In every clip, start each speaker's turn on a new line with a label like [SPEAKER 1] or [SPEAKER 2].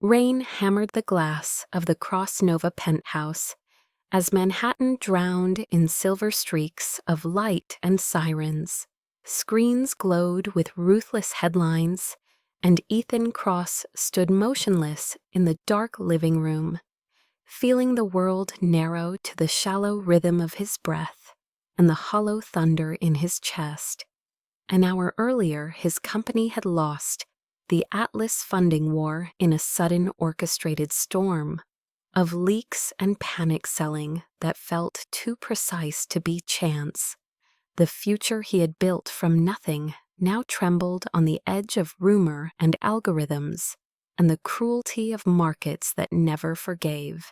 [SPEAKER 1] Rain hammered the glass of the Cross Nova penthouse as Manhattan drowned in silver streaks of light and sirens. Screens glowed with ruthless headlines, and Ethan Cross stood motionless in the dark living room, feeling the world narrow to the shallow rhythm of his breath and the hollow thunder in his chest. An hour earlier, his company had lost the Atlas funding war in a sudden orchestrated storm of leaks and panic selling that felt too precise to be chance. The future he had built from nothing now trembled on the edge of rumor and algorithms and the cruelty of markets that never forgave.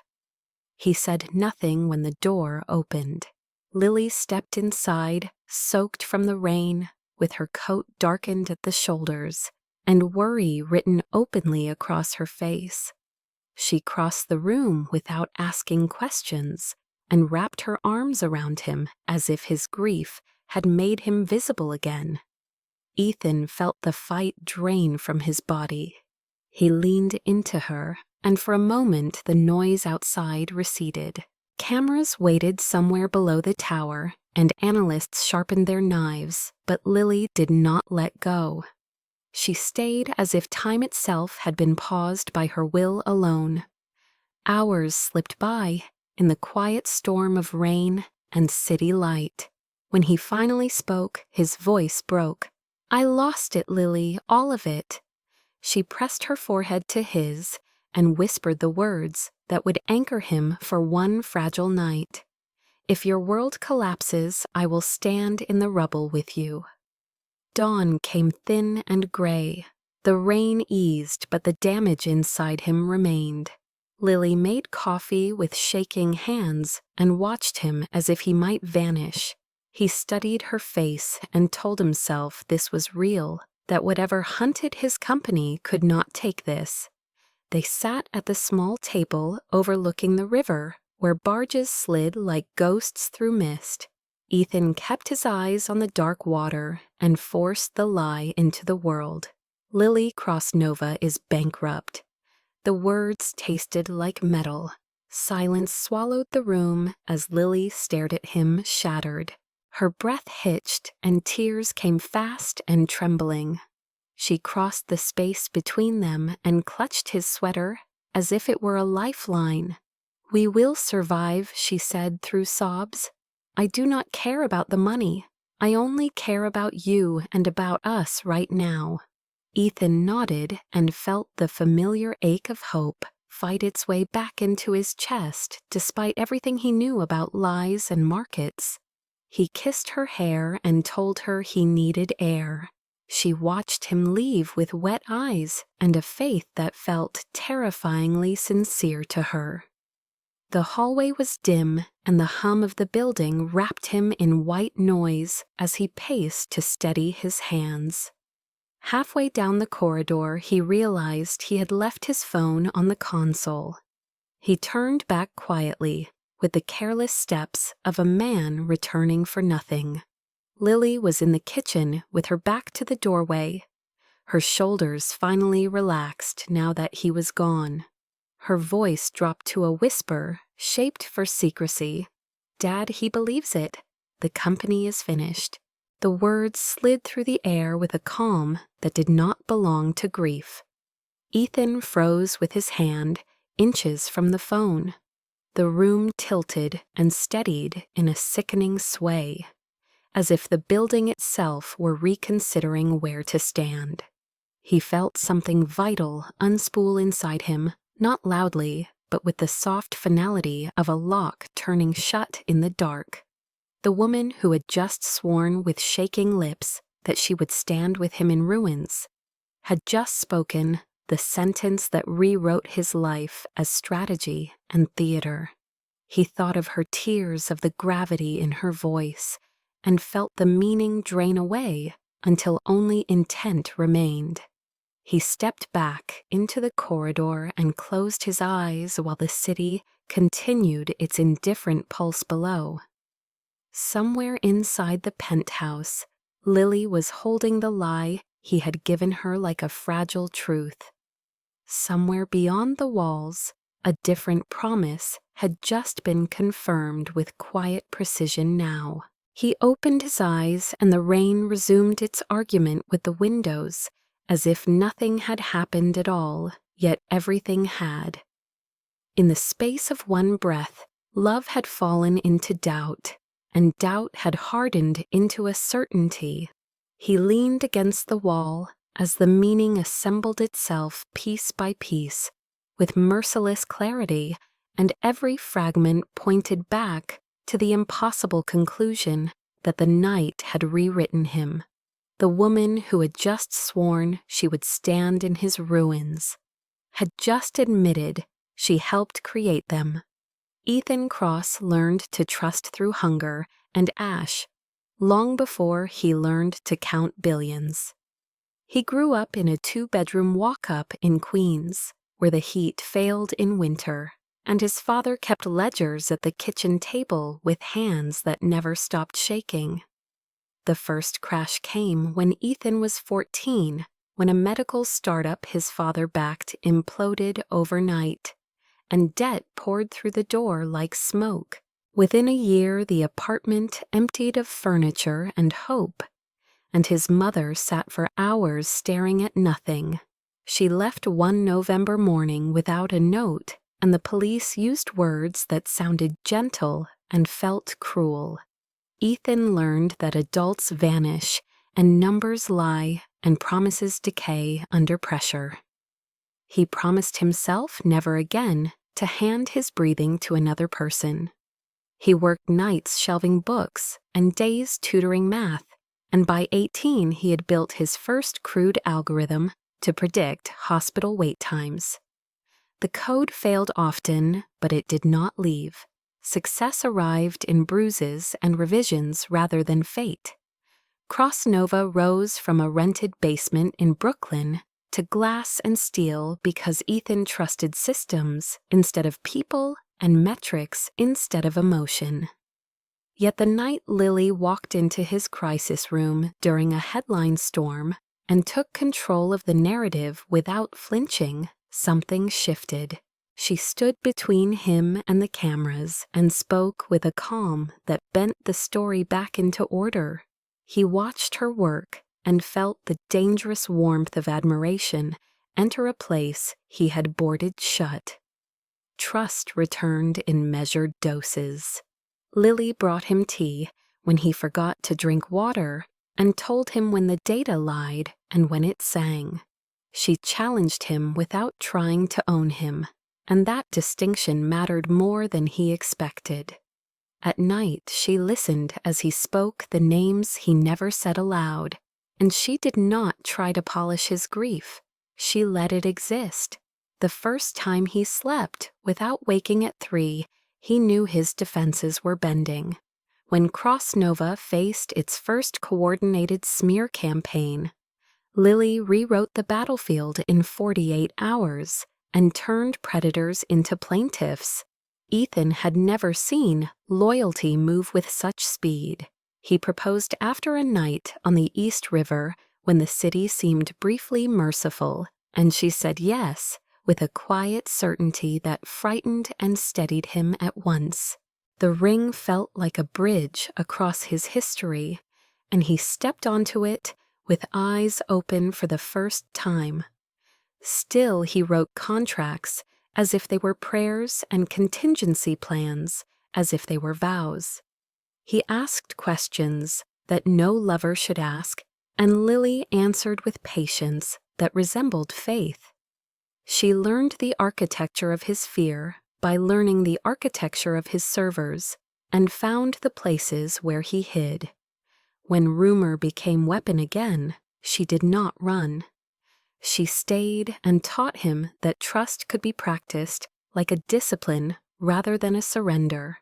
[SPEAKER 1] He said nothing when the door opened. Lily stepped inside, soaked from the rain, with her coat darkened at the shoulders and worry written openly across her face. She crossed the room without asking questions and wrapped her arms around him as if his grief had made him visible again. Ethan felt the fight drain from his body. He leaned into her, and for a moment the noise outside receded. Cameras waited somewhere below the tower, and analysts sharpened their knives, but Lily did not let go. She stayed as if time itself had been paused by her will alone. Hours slipped by in the quiet storm of rain and city light. When he finally spoke, his voice broke. "I lost it, Lily, all of it." She pressed her forehead to his and whispered the words that would anchor him for one fragile night. "If your world collapses, I will stand in the rubble with you." Dawn came thin and gray. The rain eased, but the damage inside him remained. Lily made coffee with shaking hands and watched him as if he might vanish. He studied her face and told himself this was real, that whatever hunted his company could not take this. They sat at the small table overlooking the river, where barges slid like ghosts through mist. Ethan kept his eyes on the dark water and forced the lie into the world. Lily Cross Nova is bankrupt. The words tasted like metal. Silence swallowed the room as Lily stared at him, shattered. Her breath hitched and tears came fast and trembling. She crossed the space between them and clutched his sweater as if it were a lifeline. "We will survive," she said through sobs. "I do not care about the money. I only care about you and about us right now." Ethan nodded and felt the familiar ache of hope fight its way back into his chest despite everything he knew about lies and markets. He kissed her hair and told her he needed air. She watched him leave with wet eyes and a faith that felt terrifyingly sincere to her. The hallway was dim, and the hum of the building wrapped him in white noise as he paced to steady his hands. Halfway down the corridor, he realized he had left his phone on the console. He turned back quietly, with the careless steps of a man returning for nothing. Lily was in the kitchen with her back to the doorway. Her shoulders finally relaxed now that he was gone. Her voice dropped to a whisper, shaped for secrecy. "Dad, he believes it. The company is finished." The words slid through the air with a calm that did not belong to grief. Ethan froze with his hand, inches from the phone. The room tilted and steadied in a sickening sway, as if the building itself were reconsidering where to stand. He felt something vital unspool inside him, not loudly, but with the soft finality of a lock turning shut in the dark. The woman who had just sworn with shaking lips that she would stand with him in ruins had just spoken the sentence that rewrote his life as strategy and theater. He thought of her tears, of the gravity in her voice, and felt the meaning drain away until only intent remained. He stepped back into the corridor and closed his eyes while the city continued its indifferent pulse below. Somewhere inside the penthouse, Lily was holding the lie he had given her like a fragile truth. somewhere beyond the walls, a different promise had just been confirmed with quiet precision now. He opened his eyes and the rain resumed its argument with the windows, as if nothing had happened at all, yet everything had. In the space of one breath, love had fallen into doubt, and doubt had hardened into a certainty. He leaned against the wall as the meaning assembled itself piece by piece, with merciless clarity, and every fragment pointed back to the impossible conclusion that the night had rewritten him. The woman who had just sworn she would stand in his ruins had just admitted she helped create them. Ethan Cross learned to trust through hunger and ash long before he learned to count billions. He grew up in a 2-bedroom walk-up in Queens, where the heat failed in winter, and his father kept ledgers at the kitchen table with hands that never stopped shaking. The first crash came when Ethan was 14, when a medical startup his father backed imploded overnight, and debt poured through the door like smoke. Within a year, the apartment emptied of furniture and hope, and his mother sat for hours staring at nothing. She left one November morning without a note, and the police used words that sounded gentle and felt cruel. Ethan learned that adults vanish, and numbers lie, and promises decay under pressure. He promised himself never again to hand his breathing to another person. He worked nights shelving books and days tutoring math, and by 18 he had built his first crude algorithm to predict hospital wait times. The code failed often, but it did not leave. Success arrived in bruises and revisions rather than fate. Cross Nova rose from a rented basement in Brooklyn to glass and steel because Ethan trusted systems instead of people and metrics instead of emotion. Yet the night Lily walked into his crisis room during a headline storm and took control of the narrative without flinching, something shifted. She stood between him and the cameras and spoke with a calm that bent the story back into order. He watched her work and felt the dangerous warmth of admiration enter a place he had boarded shut. Trust returned in measured doses. Lily brought him tea when he forgot to drink water and told him when the data lied and when it sang. She challenged him without trying to own him, and that distinction mattered more than he expected. At night, she listened as he spoke the names he never said aloud, and she did not try to polish his grief. She let it exist. The first time he slept without waking at 3, he knew his defenses were bending. When Cross Nova faced its first coordinated smear campaign, Lily rewrote the battlefield in 48 hours and turned predators into plaintiffs. Ethan had never seen loyalty move with such speed. He proposed after a night on the East River when the city seemed briefly merciful, and she said yes, with a quiet certainty that frightened and steadied him at once. The ring felt like a bridge across his history, and he stepped onto it with eyes open for the first time. Still, he wrote contracts as if they were prayers and contingency plans as if they were vows. He asked questions that no lover should ask, and Lily answered with patience that resembled faith. She learned the architecture of his fear by learning the architecture of his servers and found the places where he hid. When rumor became weapon again, she did not run. She stayed and taught him that trust could be practiced like a discipline rather than a surrender.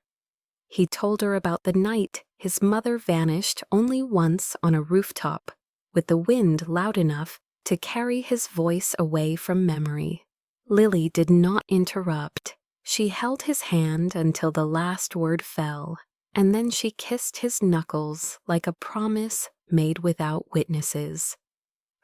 [SPEAKER 1] He told her about the night his mother vanished only once on a rooftop, with the wind loud enough to carry his voice away from memory. Lily did not interrupt. She held his hand until the last word fell, and then she kissed his knuckles like a promise made without witnesses.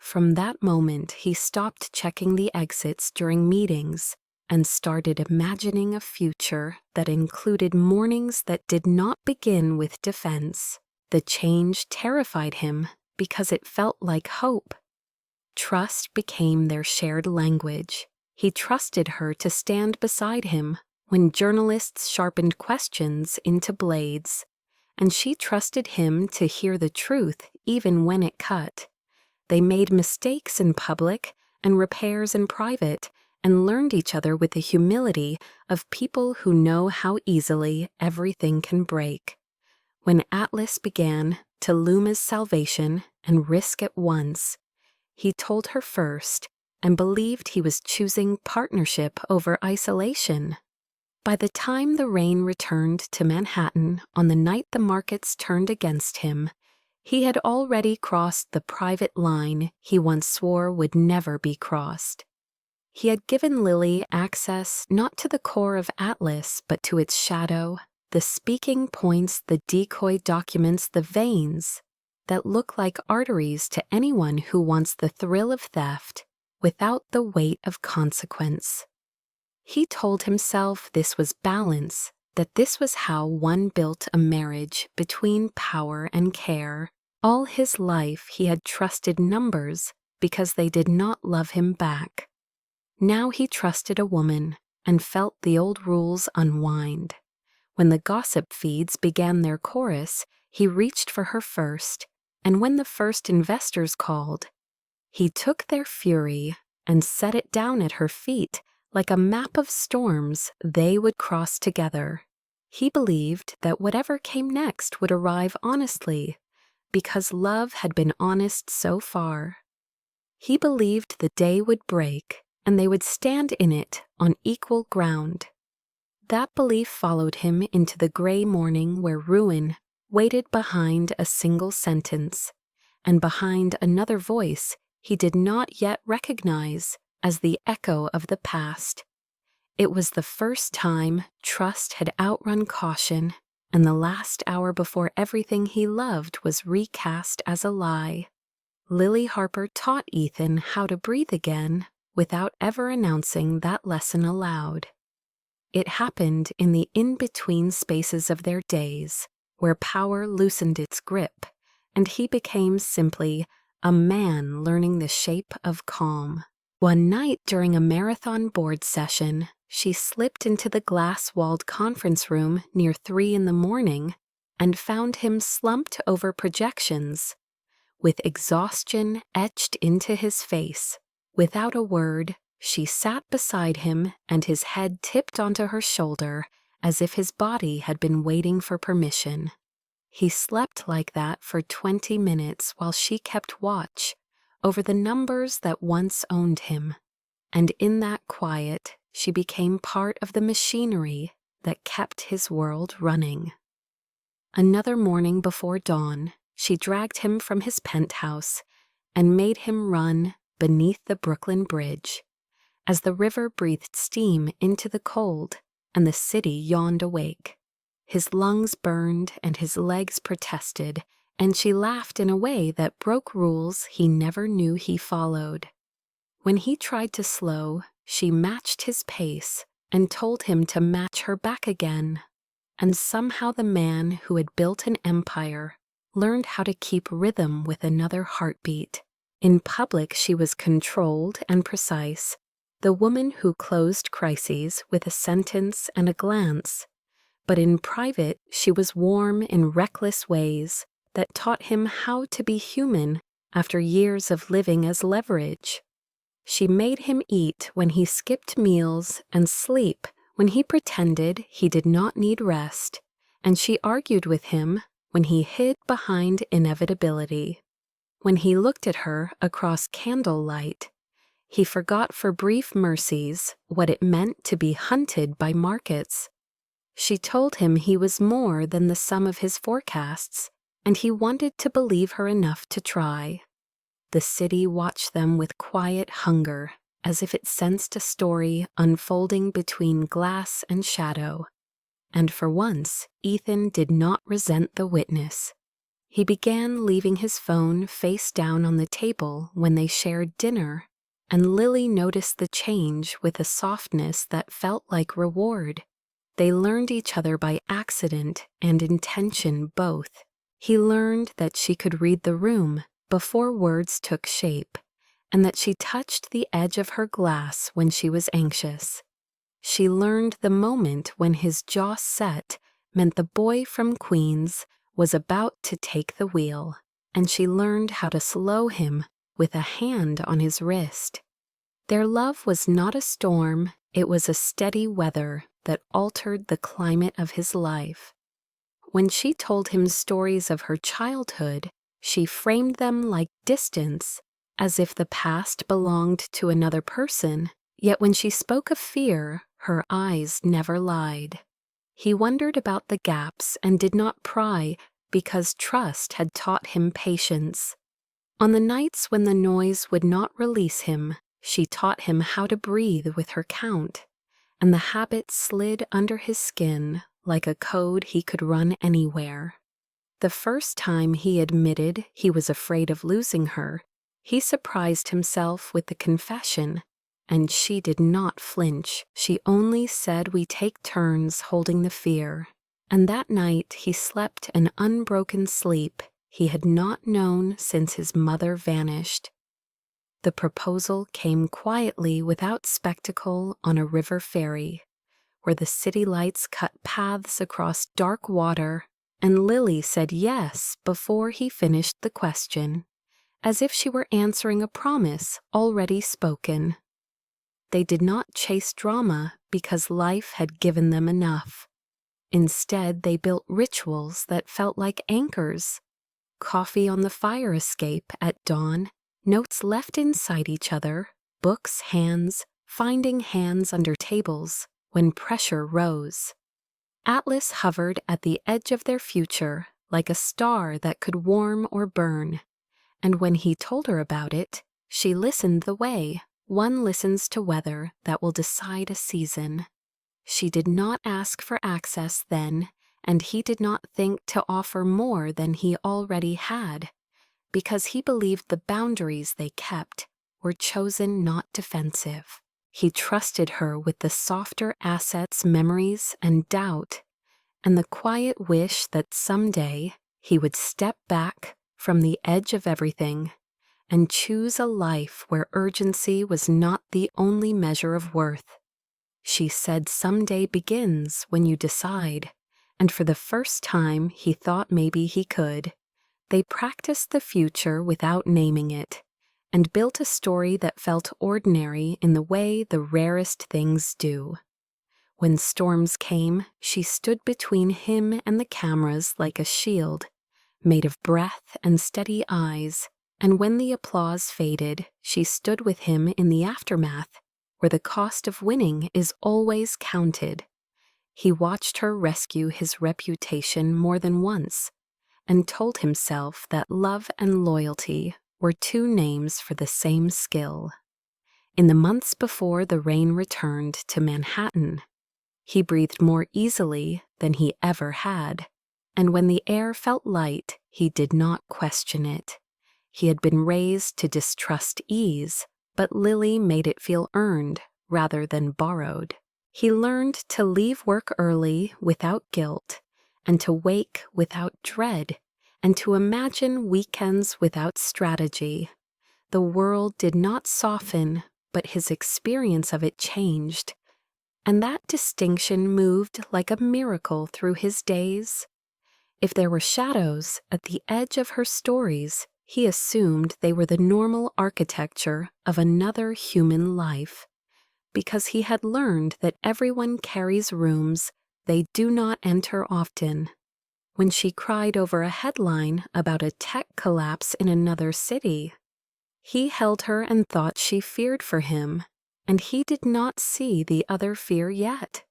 [SPEAKER 1] From that moment, he stopped checking the exits during meetings and started imagining a future that included mornings that did not begin with defense. The change terrified him because it felt like hope. Trust became their shared language. He trusted her to stand beside him when journalists sharpened questions into blades, and she trusted him to hear the truth even when it cut. They made mistakes in public and repairs in private, and learned each other with the humility of people who know how easily everything can break. When Atlas began to loom as salvation and risk at once, he told her first and believed he was choosing partnership over isolation. By the time the rain returned to Manhattan on the night the markets turned against him, he had already crossed the private line he once swore would never be crossed. He had given Lily access not to the core of Atlas, but to its shadow, the speaking points, the decoy documents, the veins that look like arteries to anyone who wants the thrill of theft without the weight of consequence. He told himself this was balance, that this was how one built a marriage between power and care. All his life he had trusted numbers because they did not love him back. Now he trusted a woman and felt the old rules unwind. When the gossip feeds began their chorus, he reached for her first, and when the first investors called, he took their fury and set it down at her feet like a map of storms they would cross together. He believed that whatever came next would arrive honestly, because love had been honest so far. He believed the day would break, and they would stand in it on equal ground. That belief followed him into the gray morning where ruin waited behind a single sentence, and behind another voice he did not yet recognize as the echo of the past. It was the first time trust had outrun caution, and the last hour before everything he loved was recast as a lie. Lily Harper taught Ethan how to breathe again without ever announcing that lesson aloud. It happened in the in-between spaces of their days, where power loosened its grip, and he became simply a man learning the shape of calm. One night during a marathon board session, she slipped into the glass-walled conference room near 3 a.m. and found him slumped over projections, with exhaustion etched into his face. Without a word, she sat beside him and his head tipped onto her shoulder as if his body had been waiting for permission. He slept like that for 20 minutes while she kept watch over the numbers that once owned him, and in that quiet, she became part of the machinery that kept his world running. Another morning before dawn, she dragged him from his penthouse and made him run beneath the Brooklyn Bridge. As the river breathed steam into the cold and the city yawned awake, his lungs burned and his legs protested, and she laughed in a way that broke rules he never knew he followed. When he tried to slow, she matched his pace and told him to match her back again. And somehow the man who had built an empire learned how to keep rhythm with another heartbeat. In public, she was controlled and precise, the woman who closed crises with a sentence and a glance. But in private, she was warm in reckless ways that taught him how to be human after years of living as leverage. She made him eat when he skipped meals and sleep when he pretended he did not need rest, and she argued with him when he hid behind inevitability. When he looked at her across candlelight, he forgot for brief mercies what it meant to be hunted by markets. She told him he was more than the sum of his forecasts, and he wanted to believe her enough to try. The city watched them with quiet hunger, as if it sensed a story unfolding between glass and shadow. And for once, Ethan did not resent the witness. He began leaving his phone face down on the table when they shared dinner, and Lily noticed the change with a softness that felt like reward. They learned each other by accident and intention both. He learned that she could read the room before words took shape, and that she touched the edge of her glass when she was anxious. She learned the moment when his jaw set meant the boy from Queens was about to take the wheel, and she learned how to slow him with a hand on his wrist. Their love was not a storm, it was a steady weather that altered the climate of his life. When she told him stories of her childhood, she framed them like distance, as if the past belonged to another person, yet when she spoke of fear, her eyes never lied. He wondered about the gaps and did not pry because trust had taught him patience. On the nights when the noise would not release him, she taught him how to breathe with her count, and the habit slid under his skin like a code he could run anywhere. The first time he admitted he was afraid of losing her, he surprised himself with the confession, and she did not flinch. She only said we take turns holding the fear. And that night he slept an unbroken sleep he had not known since his mother vanished. The proposal came quietly without spectacle on a river ferry, where the city lights cut paths across dark water, and Lily said yes before he finished the question, as if she were answering a promise already spoken. They did not chase drama because life had given them enough. Instead, they built rituals that felt like anchors. Coffee on the fire escape at dawn, notes left inside each other, books, hands, finding hands under tables when pressure rose. Atlas hovered at the edge of their future like a star that could warm or burn, and when he told her about it, she listened the way one listens to weather that will decide a season. She did not ask for access then, and he did not think to offer more than he already had, because he believed the boundaries they kept were chosen, not defensive. He trusted her with the softer assets, memories, and doubt, and the quiet wish that someday he would step back from the edge of everything and choose a life where urgency was not the only measure of worth. She said someday begins when you decide, and for the first time he thought maybe he could. They practiced the future without naming it, and built a story that felt ordinary in the way the rarest things do. When storms came, she stood between him and the cameras like a shield, made of breath and steady eyes, and when the applause faded, she stood with him in the aftermath, where the cost of winning is always counted. He watched her rescue his reputation more than once, and told himself that love and loyalty were two names for the same skill. In the months before the rain returned to Manhattan, he breathed more easily than he ever had, and when the air felt light, he did not question it. He had been raised to distrust ease, but Lily made it feel earned rather than borrowed. He learned to leave work early without guilt, and to wake without dread, and to imagine weekends without strategy. The world did not soften, but his experience of it changed, and that distinction moved like a miracle through his days. If there were shadows at the edge of her stories, he assumed they were the normal architecture of another human life, because he had learned that everyone carries rooms they do not enter often. When she cried over a headline about a tech collapse in another city, he held her and thought she feared for him, and he did not see the other fear yet.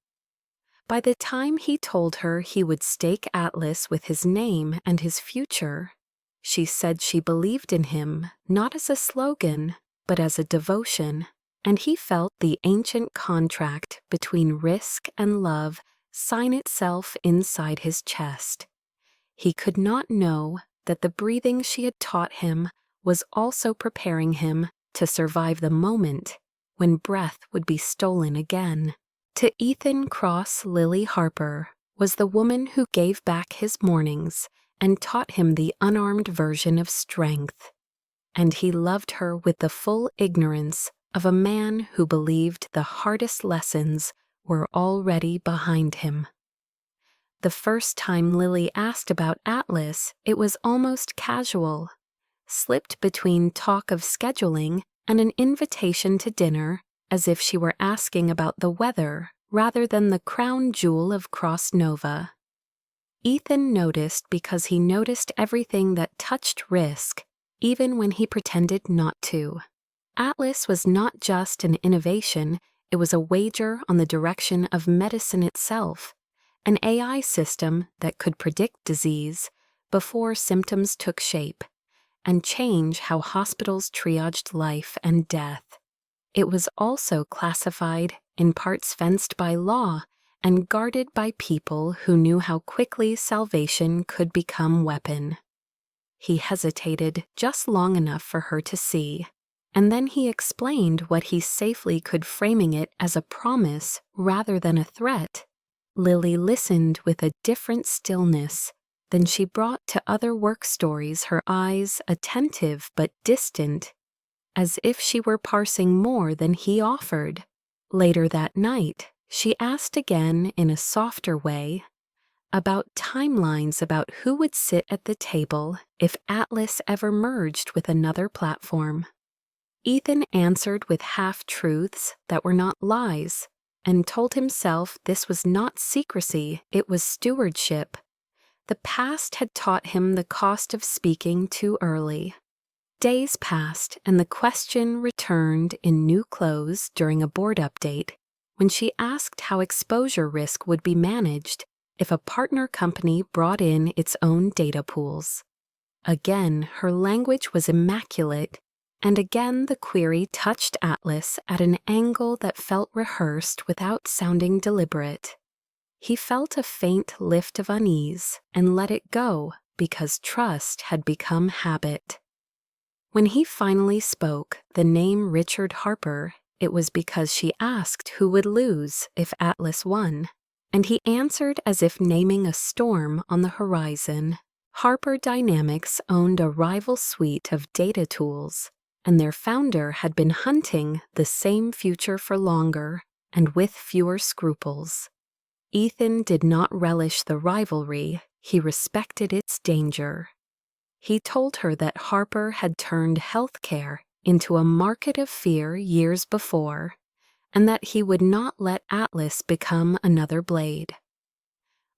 [SPEAKER 1] By the time he told her he would stake Atlas with his name and his future, she said she believed in him not as a slogan, but as a devotion, and he felt the ancient contract between risk and love sign itself inside his chest. He could not know that the breathing she had taught him was also preparing him to survive the moment when breath would be stolen again. To Ethan Cross, Lily Harper was the woman who gave back his mornings and taught him the unarmed version of strength. And he loved her with the full ignorance of a man who believed the hardest lessons were already behind him. The first time Lily asked about Atlas, it was almost casual, slipped between talk of scheduling and an invitation to dinner, as if she were asking about the weather rather than the crown jewel of Cross Nova. Ethan noticed because he noticed everything that touched risk, even when he pretended not to. Atlas was not just an innovation, it was a wager on the direction of medicine itself, an AI system that could predict disease before symptoms took shape and change how hospitals triaged life and death. It was also classified, in parts fenced by law, and guarded by people who knew how quickly salvation could become weapon. He hesitated just long enough for her to see, and then he explained what he safely could, framing it as a promise rather than a threat. Lily listened with a different stillness than she brought to other work stories, her eyes attentive but distant, as if she were parsing more than he offered. Later that night, she asked again in a softer way about timelines, about who would sit at the table if Atlas ever merged with another platform. Ethan answered with half-truths that were not lies, and told himself this was not secrecy, it was stewardship. The past had taught him the cost of speaking too early. Days passed, and the question returned in new clothes during a board update when she asked how exposure risk would be managed if a partner company brought in its own data pools. Again, her language was immaculate, and again the query touched Atlas at an angle that felt rehearsed without sounding deliberate. He felt a faint lift of unease and let it go because trust had become habit. When he finally spoke the name Richard Harper, it was because she asked who would lose if Atlas won, and he answered as if naming a storm on the horizon. Harper Dynamics owned a rival suite of data tools, and their founder had been hunting the same future for longer and with fewer scruples. Ethan did not relish the rivalry, he respected its danger. He told her that Harper had turned healthcare into a market of fear years before, and that he would not let Atlas become another blade.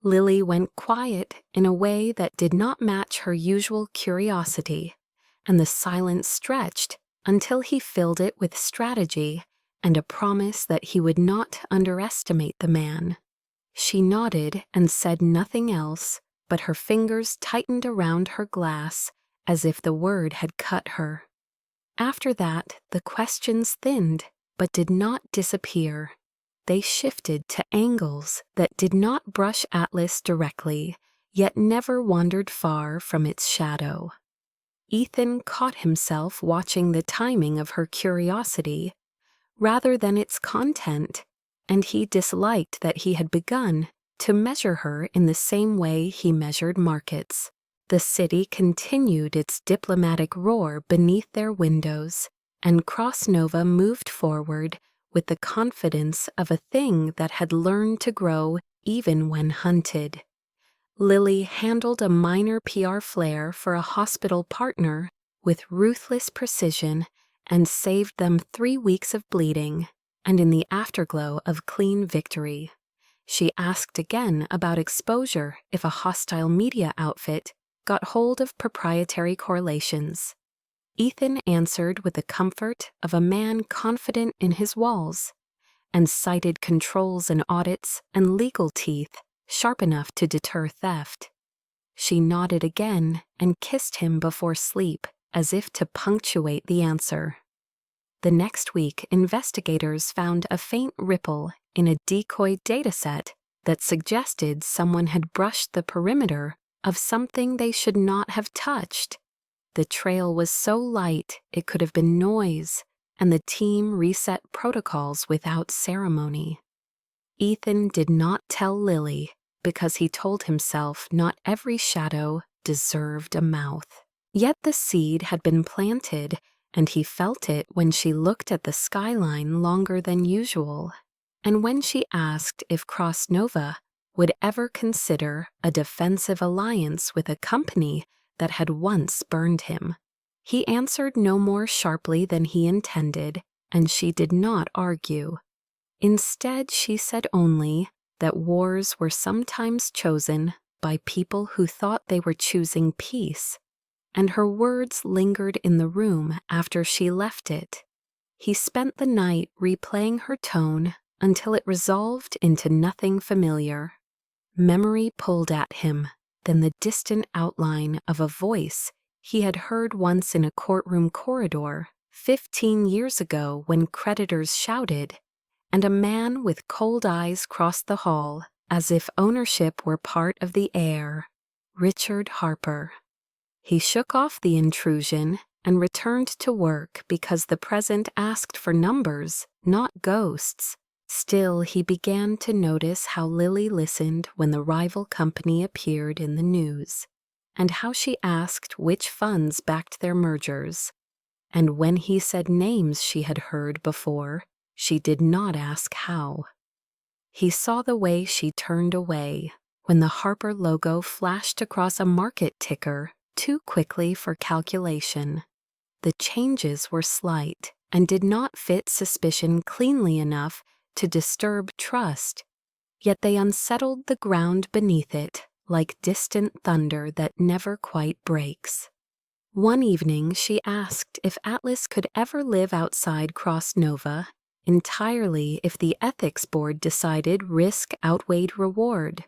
[SPEAKER 1] Lily went quiet in a way that did not match her usual curiosity, and the silence stretched until he filled it with strategy and a promise that he would not underestimate the man. She nodded and said nothing else, but her fingers tightened around her glass as if the word had cut her. After that, the questions thinned, but did not disappear. They shifted to angles that did not brush Atlas directly, yet never wandered far from its shadow. Ethan caught himself watching the timing of her curiosity rather than its content, and he disliked that he had begun to measure her in the same way he measured markets. The city continued its diplomatic roar beneath their windows, and Cross Nova moved forward with the confidence of a thing that had learned to grow even when hunted. Lily handled a minor PR flare for a hospital partner with ruthless precision and saved them 3 weeks of bleeding, and in the afterglow of clean victory. She asked again about exposure if a hostile media outfit got hold of proprietary correlations. Ethan answered with the comfort of a man confident in his walls, and cited controls and audits and legal teeth sharp enough to deter theft. She nodded again and kissed him before sleep, as if to punctuate the answer. The next week, investigators found a faint ripple in a decoy dataset that suggested someone had brushed the perimeter of something they should not have touched. The trail was so light it could have been noise, and the team reset protocols without ceremony. Ethan did not tell Lily because he told himself not every shadow deserved a mouth. Yet the seed had been planted, and he felt it when she looked at the skyline longer than usual, and when she asked if Cross Nova would ever consider a defensive alliance with a company that had once burned him. He answered no more sharply than he intended, and she did not argue. Instead, she said only that wars were sometimes chosen by people who thought they were choosing peace, and her words lingered in the room after she left it. He spent the night replaying her tone until it resolved into nothing familiar. Memory pulled at him, then the distant outline of a voice he had heard once in a courtroom corridor 15 years ago when creditors shouted, and a man with cold eyes crossed the hall as if ownership were part of the air. Richard Harper. He shook off the intrusion and returned to work because the present asked for numbers, not ghosts. Still, he began to notice how Lily listened when the rival company appeared in the news, and how she asked which funds backed their mergers. And when he said names she had heard before, she did not ask how. He saw the way she turned away when the Harper logo flashed across a market ticker too quickly for calculation. The changes were slight and did not fit suspicion cleanly enough to disturb trust, yet they unsettled the ground beneath it like distant thunder that never quite breaks. One evening she asked if Atlas could ever live outside Cross Nova, entirely if the ethics board decided risk outweighed reward.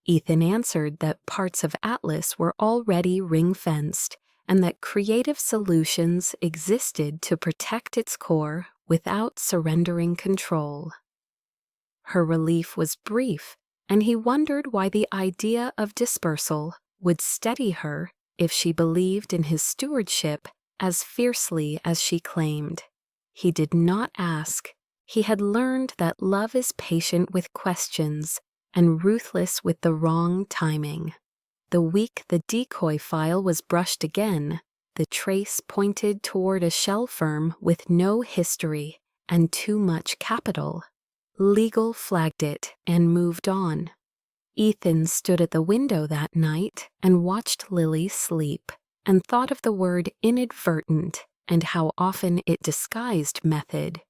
[SPEAKER 1] Ethan answered that parts of Atlas were already ring-fenced and that creative solutions existed to protect its core without surrendering control. Her relief was brief, and he wondered why the idea of dispersal would steady her if she believed in his stewardship as fiercely as she claimed. He did not ask. He had learned that love is patient with questions and ruthless with the wrong timing. The week the decoy file was brushed again, the trace pointed toward a shell firm with no history and too much capital. Legal flagged it and moved on. Ethan stood at the window that night and watched Lily sleep and thought of the word inadvertent and how often it disguised method.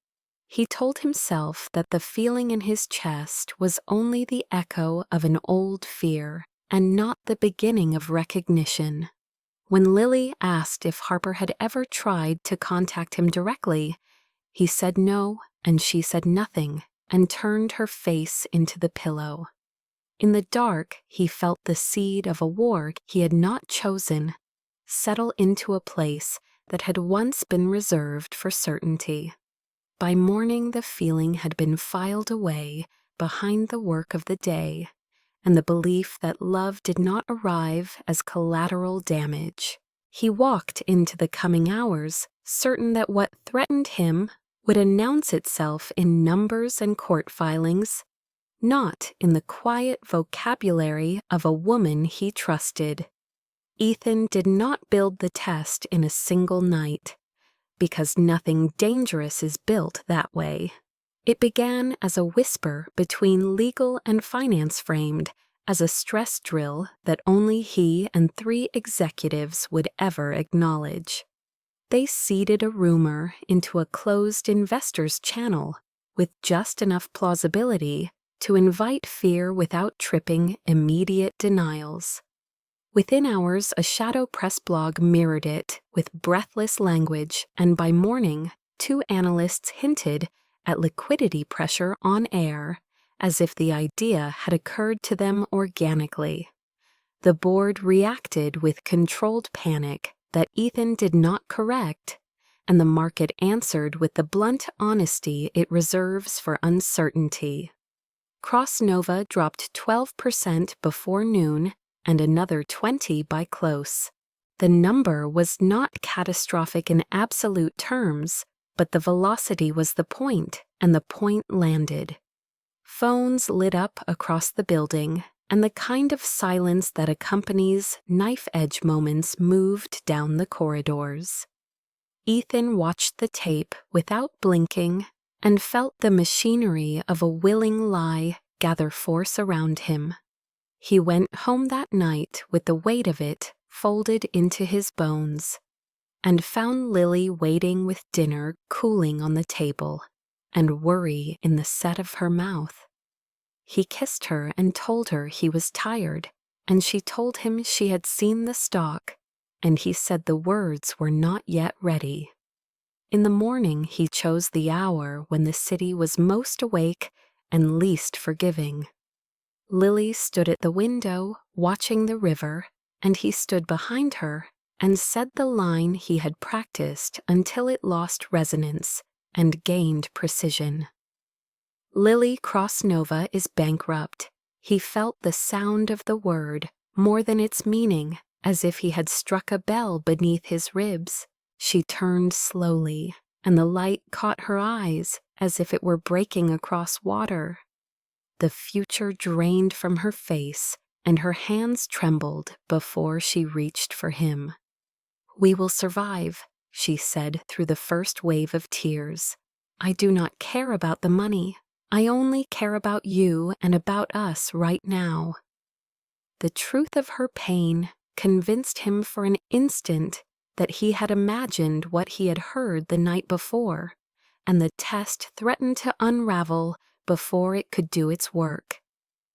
[SPEAKER 1] He told himself that the feeling in his chest was only the echo of an old fear and not the beginning of recognition. When Lily asked if Harper had ever tried to contact him directly, he said no, and she said nothing, and turned her face into the pillow. In the dark, he felt the seed of a war he had not chosen settle into a place that had once been reserved for certainty. By morning, the feeling had been filed away behind the work of the day, and the belief that love did not arrive as collateral damage. He walked into the coming hours, certain that what threatened him would announce itself in numbers and court filings, not in the quiet vocabulary of a woman he trusted. Ethan did not build the test in a single night, because nothing dangerous is built that way. It began as a whisper between legal and finance, framed as a stress drill that only he and 3 executives would ever acknowledge. They seeded a rumor into a closed investors' channel with just enough plausibility to invite fear without tripping immediate denials. Within hours, a shadow press blog mirrored it with breathless language, and by morning, 2 analysts hinted at liquidity pressure on air, as if the idea had occurred to them organically. The board reacted with controlled panic that Ethan did not correct, and the market answered with the blunt honesty it reserves for uncertainty. Cross Nova dropped 12% before noon and another 20 by close. The number was not catastrophic in absolute terms, but the velocity was the point, and the point landed. Phones lit up across the building, and the kind of silence that accompanies knife-edge moments moved down the corridors. Ethan watched the tape without blinking and felt the machinery of a willing lie gather force around him. He went home that night with the weight of it folded into his bones, and found Lily waiting with dinner cooling on the table, and worry in the set of her mouth. He kissed her and told her he was tired, and she told him she had seen the stock, and he said the words were not yet ready. In the morning he chose the hour when the city was most awake and least forgiving. Lily stood at the window, watching the river, and he stood behind her and said the line he had practiced until it lost resonance and gained precision. Lily Cross Nova is bankrupt. He felt the sound of the word more than its meaning, as if he had struck a bell beneath his ribs. She turned slowly, and the light caught her eyes as if it were breaking across water. The future drained from her face, and her hands trembled before she reached for him. "We will survive," she said through the first wave of tears. "I do not care about the money. I only care about you and about us right now." The truth of her pain convinced him for an instant that he had imagined what he had heard the night before, and the test threatened to unravel before it could do its work.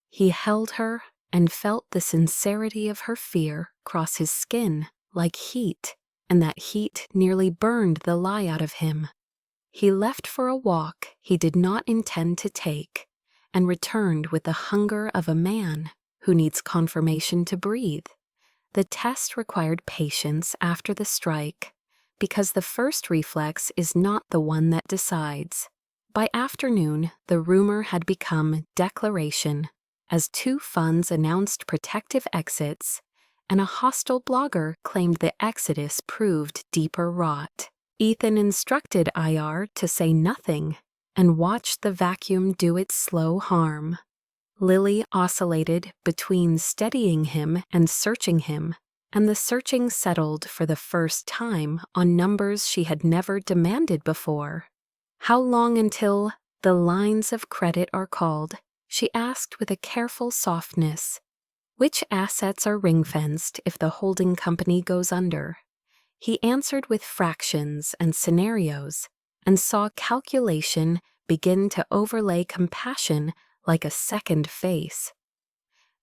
[SPEAKER 1] He held her and felt the sincerity of her fear cross his skin like heat, and that heat nearly burned the lie out of him. He left for a walk he did not intend to take, and returned with the hunger of a man who needs confirmation to breathe. The test required patience after the strike, because the first reflex is not the one that decides. By afternoon, the rumor had become declaration, as 2 funds announced protective exits, and a hostile blogger claimed the exodus proved deeper rot. Ethan instructed IR to say nothing and watch the vacuum do its slow harm. Lily oscillated between steadying him and searching him, and the searching settled for the first time on numbers she had never demanded before. "How long until the lines of credit are called?" she asked with a careful softness. "Which assets are ring-fenced if the holding company goes under?" He answered with fractions and scenarios, and saw calculation begin to overlay compassion like a second face.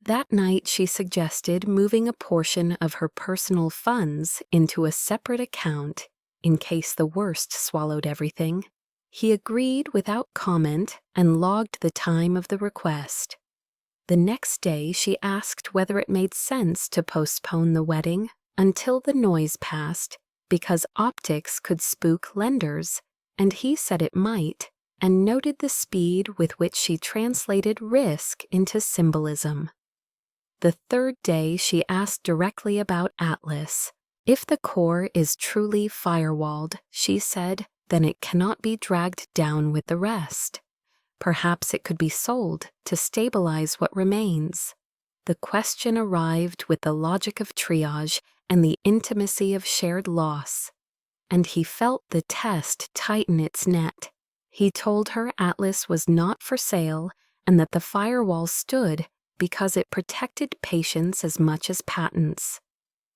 [SPEAKER 1] That night she suggested moving a portion of her personal funds into a separate account in case the worst swallowed everything. He agreed without comment and logged the time of the request. The next day she asked whether it made sense to postpone the wedding until the noise passed, because optics could spook lenders, and he said it might, and noted the speed with which she translated risk into symbolism. The third day she asked directly about Atlas. If the core is truly firewalled, she said, then it cannot be dragged down with the rest. Perhaps it could be sold to stabilize what remains. The question arrived with the logic of triage and the intimacy of shared loss, and he felt the test tighten its net. He told her Atlas was not for sale and that the firewall stood because it protected patients as much as patents.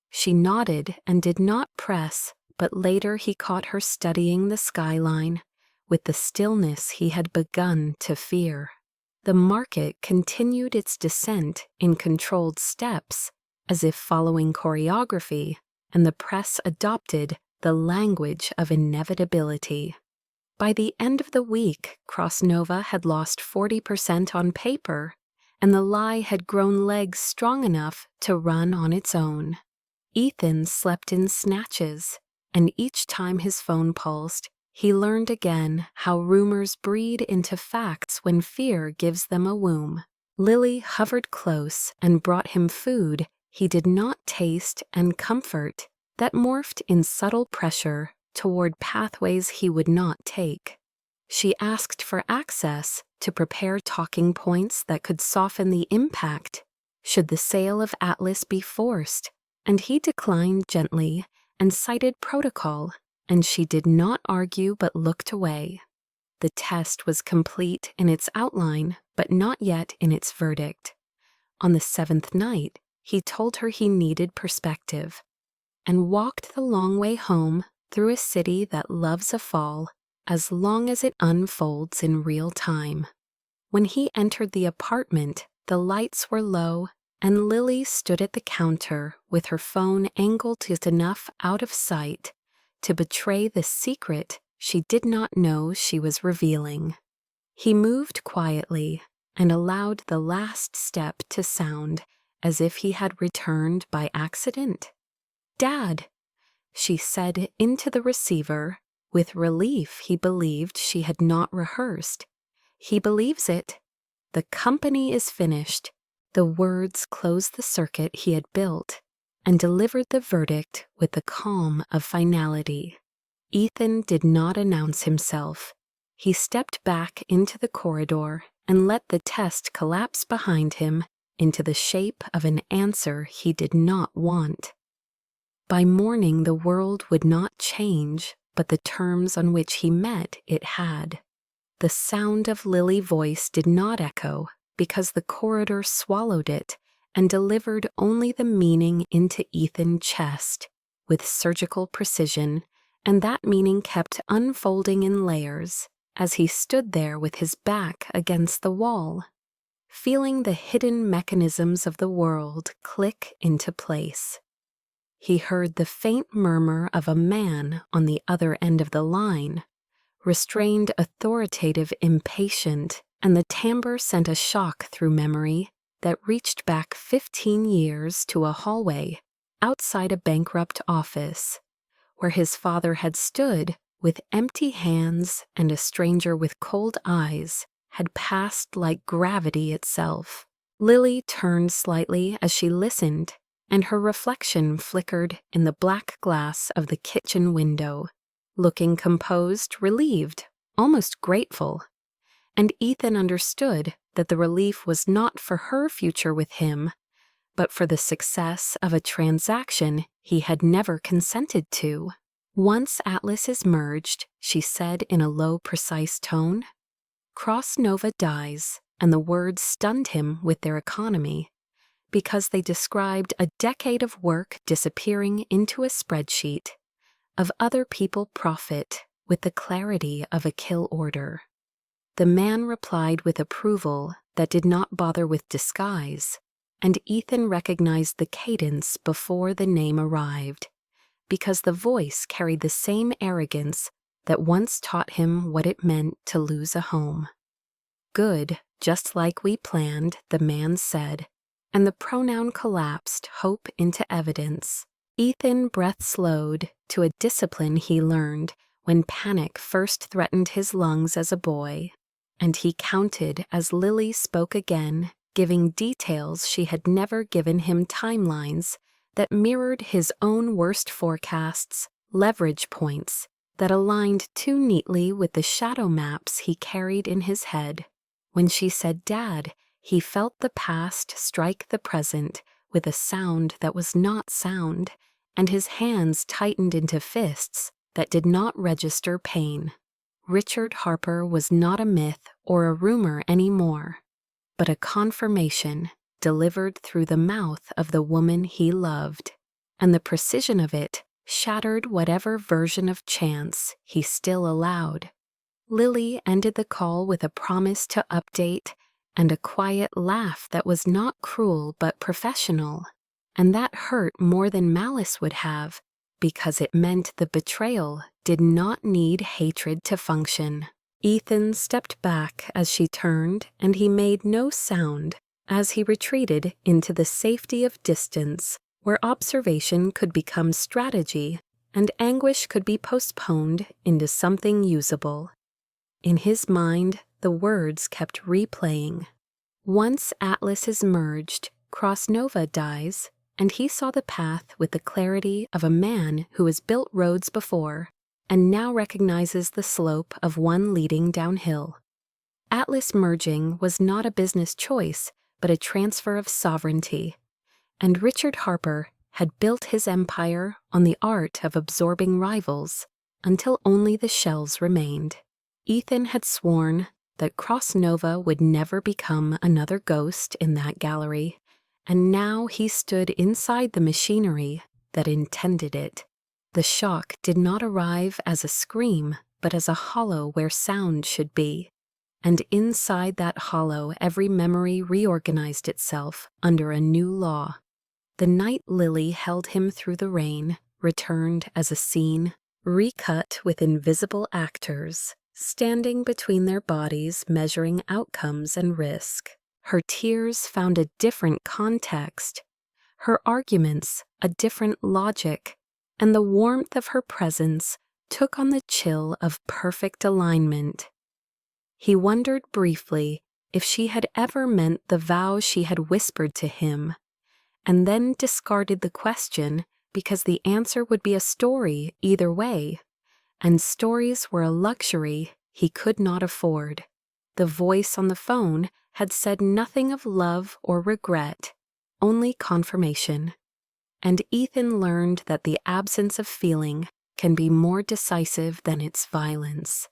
[SPEAKER 1] She nodded and did not press, but later he caught her studying the skyline with the stillness he had begun to fear. The market continued its descent in controlled steps, as if following choreography, and the press adopted the language of inevitability. By the end of the week, Cross Nova had lost 40% on paper, and the lie had grown legs strong enough to run on its own. Ethan slept in snatches, and each time his phone pulsed, he learned again how rumors breed into facts when fear gives them a womb. Lily hovered close and brought him food he did not taste, and comfort that morphed in subtle pressure toward pathways he would not take. She asked for access to prepare talking points that could soften the impact should the sale of Atlas be forced, and he declined gently and cited protocol, and she did not argue but looked away. The test was complete in its outline, but not yet in its verdict. On the 7th night, he told her he needed perspective, and walked the long way home through a city that loves a fall as long as it unfolds in real time. When he entered the apartment, the lights were low, and Lily stood at the counter with her phone angled just enough out of sight to betray the secret she did not know she was revealing. He moved quietly and allowed the last step to sound as if he had returned by accident. "Dad," she said into the receiver, with relief he believed she had not rehearsed. "He believes it. The company is finished." The words closed the circuit he had built and delivered the verdict with the calm of finality. Ethan did not announce himself. He stepped back into the corridor and let the test collapse behind him into the shape of an answer he did not want. By morning, the world would not change, but the terms on which he met it had. The sound of Lily's voice did not echo because the corridor swallowed it and delivered only the meaning into Ethan's chest with surgical precision, and that meaning kept unfolding in layers as he stood there with his back against the wall, feeling the hidden mechanisms of the world click into place. He heard the faint murmur of a man on the other end of the line, restrained, authoritative, impatient, and the timbre sent a shock through memory that reached back 15 years to a hallway outside a Bankrupt office, where his father had stood with empty hands and a stranger with cold eyes had passed like gravity itself. Lily turned slightly as she listened, and her reflection flickered in the black glass of the kitchen window, looking composed, relieved, almost grateful. And Ethan understood that the relief was not for her future with him, but for the success of a transaction he had never consented to. "Once Atlas is merged," she said in a low, precise tone, "Cross Nova dies," and the words stunned him with their economy, because they described a decade of work disappearing into a spreadsheet of other people profit with the clarity of a kill order. The man replied with approval that did not bother with disguise, and Ethan recognized the cadence before the name arrived, because the voice carried the same arrogance that once taught him what it meant to lose a home. "Good, just like we planned," the man said, and the pronoun collapsed hope into evidence. Ethan's breath slowed to a discipline he learned when panic first threatened his lungs as a boy, and he counted as Lily spoke again, giving details she had never given him, timelines that mirrored his own worst forecasts, leverage points that aligned too neatly with the shadow maps he carried in his head. When she said "Dad," he felt the past strike the present with a sound that was not sound, and his hands tightened into fists that did not register pain. Richard Harper was not a myth or a rumor anymore, but a confirmation delivered through the mouth of the woman he loved, and the precision of it shattered whatever version of chance he still allowed. Lily ended the call with a promise to update and a quiet laugh that was not cruel but professional, and that hurt more than malice would have, because it meant the betrayal did not need hatred to function. Ethan stepped back as she turned, and he made no sound as he retreated into the safety of distance, where observation could become strategy and anguish could be postponed into something usable. In his mind, the words kept replaying. "Once Atlas is merged, Cross Nova dies, and he saw the path with the clarity of a man who has built roads before and now recognizes the slope of one leading downhill. Atlas merging was not a business choice, but a transfer of sovereignty, and Richard Harper had built his empire on the art of absorbing rivals until only the shells remained. Ethan had sworn that Cross Nova would never become another ghost in that gallery, and now he stood inside the machinery that intended it. The shock did not arrive as a scream, but as a hollow where sound should be. And inside that hollow every memory reorganized itself under a new law. The night Lily held him through the rain returned as a scene, recut with invisible actors, standing between their bodies measuring outcomes and risk. Her tears found a different context, her arguments a different logic, and the warmth of her presence took on the chill of perfect alignment. He wondered briefly if she had ever meant the vow she had whispered to him, and then discarded the question because the answer would be a story either way, and stories were a luxury he could not afford. The voice on the phone had said nothing of love or regret, only confirmation. And Ethan learned that the absence of feeling can be more decisive than its violence.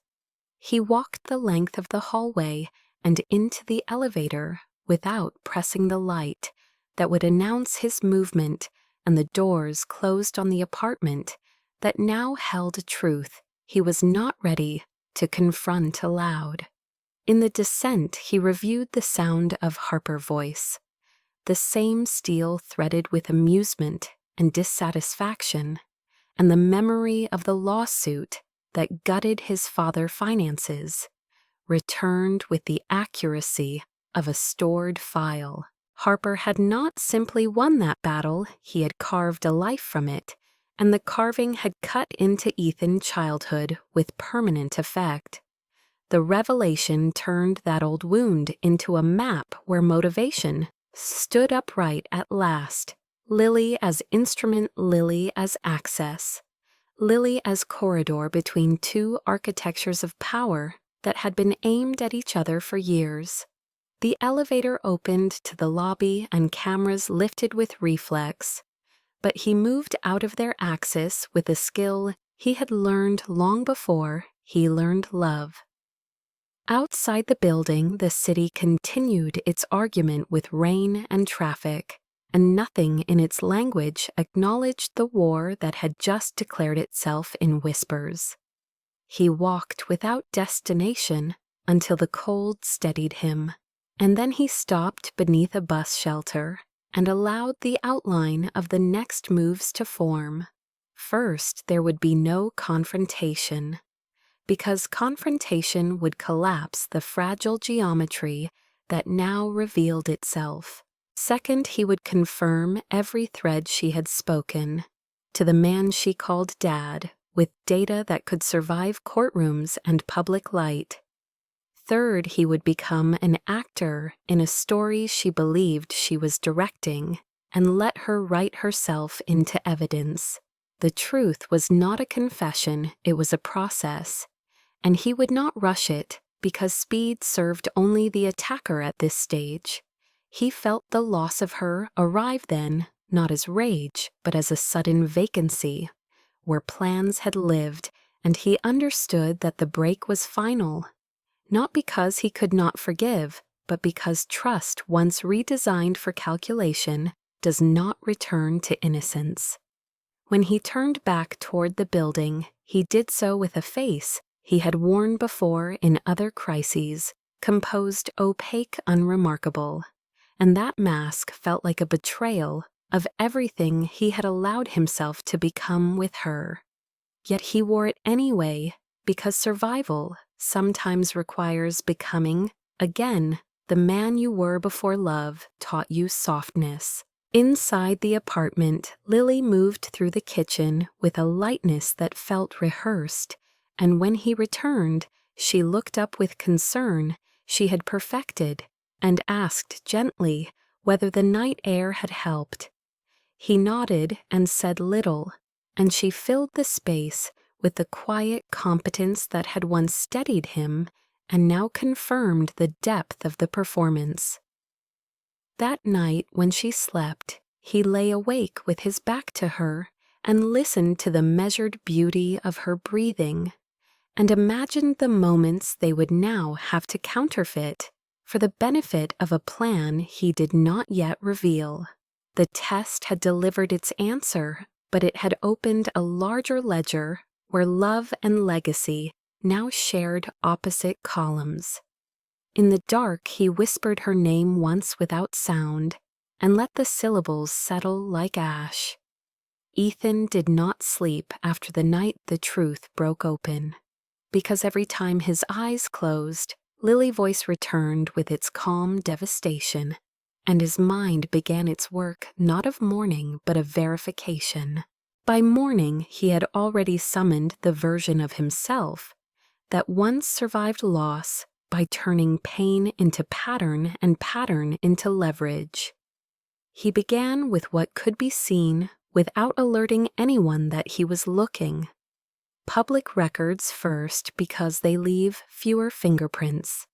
[SPEAKER 1] He walked the length of the hallway and into the elevator without pressing the light that would announce his movement, and the doors closed on the apartment that now held a truth he was not ready to confront aloud. In the descent, he reviewed the sound of Harper's voice, the same steel threaded with amusement and dissatisfaction, and the memory of the lawsuit that gutted his father's finances, returned with the accuracy of a stored file. Harper had not simply won that battle, he had carved a life from it, and the carving had cut into Ethan's childhood with permanent effect. The revelation turned that old wound into a map where motivation stood upright at last. Lily as instrument, Lily as access. Lily as corridor between two architectures of power that had been aimed at each other for years. The elevator opened to the lobby and cameras lifted with reflex, but he moved out of their axis with a skill he had learned long before he learned love. Outside the building, the city continued its argument with rain and traffic, and nothing in its language acknowledged the war that had just declared itself in whispers. He walked without destination until the cold steadied him, and then he stopped beneath a bus shelter and allowed the outline of the next moves to form. First, there would be no confrontation, because confrontation would collapse the fragile geometry that now revealed itself. Second, he would confirm every thread she had spoken to the man she called Dad, with data that could survive courtrooms and public light. Third, he would become an actor in a story she believed she was directing and let her write herself into evidence. The truth was not a confession, it was a process, and he would not rush it because speed served only the attacker at this stage. He felt the loss of her arrive then, not as rage, but as a sudden vacancy, where plans had lived, and he understood that the break was final, not because he could not forgive, but because trust once redesigned for calculation does not return to innocence. When he turned back toward the building, he did so with a face he had worn before in other crises, composed, opaque, unremarkable. And that mask felt like a betrayal of everything he had allowed himself to become with her. Yet he wore it anyway, because survival sometimes requires becoming, again, the man you were before love taught you softness. Inside the apartment, Lily moved through the kitchen with a lightness that felt rehearsed, and when he returned, she looked up with concern she had perfected and asked gently whether the night air had helped. He nodded and said little, and she filled the space with the quiet competence that had once steadied him and now confirmed the depth of the performance. That night when she slept, he lay awake with his back to her and listened to the measured beauty of her breathing, and imagined the moments they would now have to counterfeit for the benefit of a plan he did not yet reveal. The test had delivered its answer, but it had opened a larger ledger where love and legacy now shared opposite columns. In the dark, he whispered her name once without sound and let the syllables settle like ash. Ethan did not sleep after the night the truth broke open, because every time his eyes closed, Lily's voice returned with its calm devastation, and his mind began its work not of mourning but of verification. By morning, he had already summoned the version of himself that once survived loss by turning pain into pattern and pattern into leverage. He began with what could be seen without alerting anyone that he was looking. Public records first because they leave fewer fingerprints.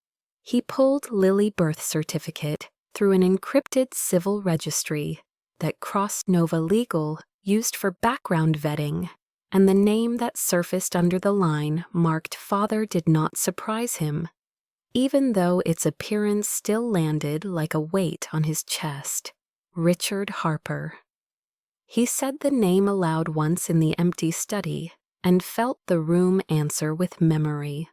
[SPEAKER 1] He pulled Lily's birth certificate through an encrypted civil registry that Cross Nova Legal used for background vetting, and the name that surfaced under the line marked father did not surprise him, even though its appearance still landed like a weight on his chest. Richard Harper. He said the name aloud once in the empty study and felt the room answer with memory.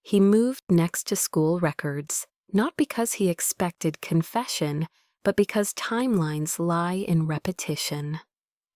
[SPEAKER 1] He moved next to school records, not because he expected confession, but because timelines lie in repetition.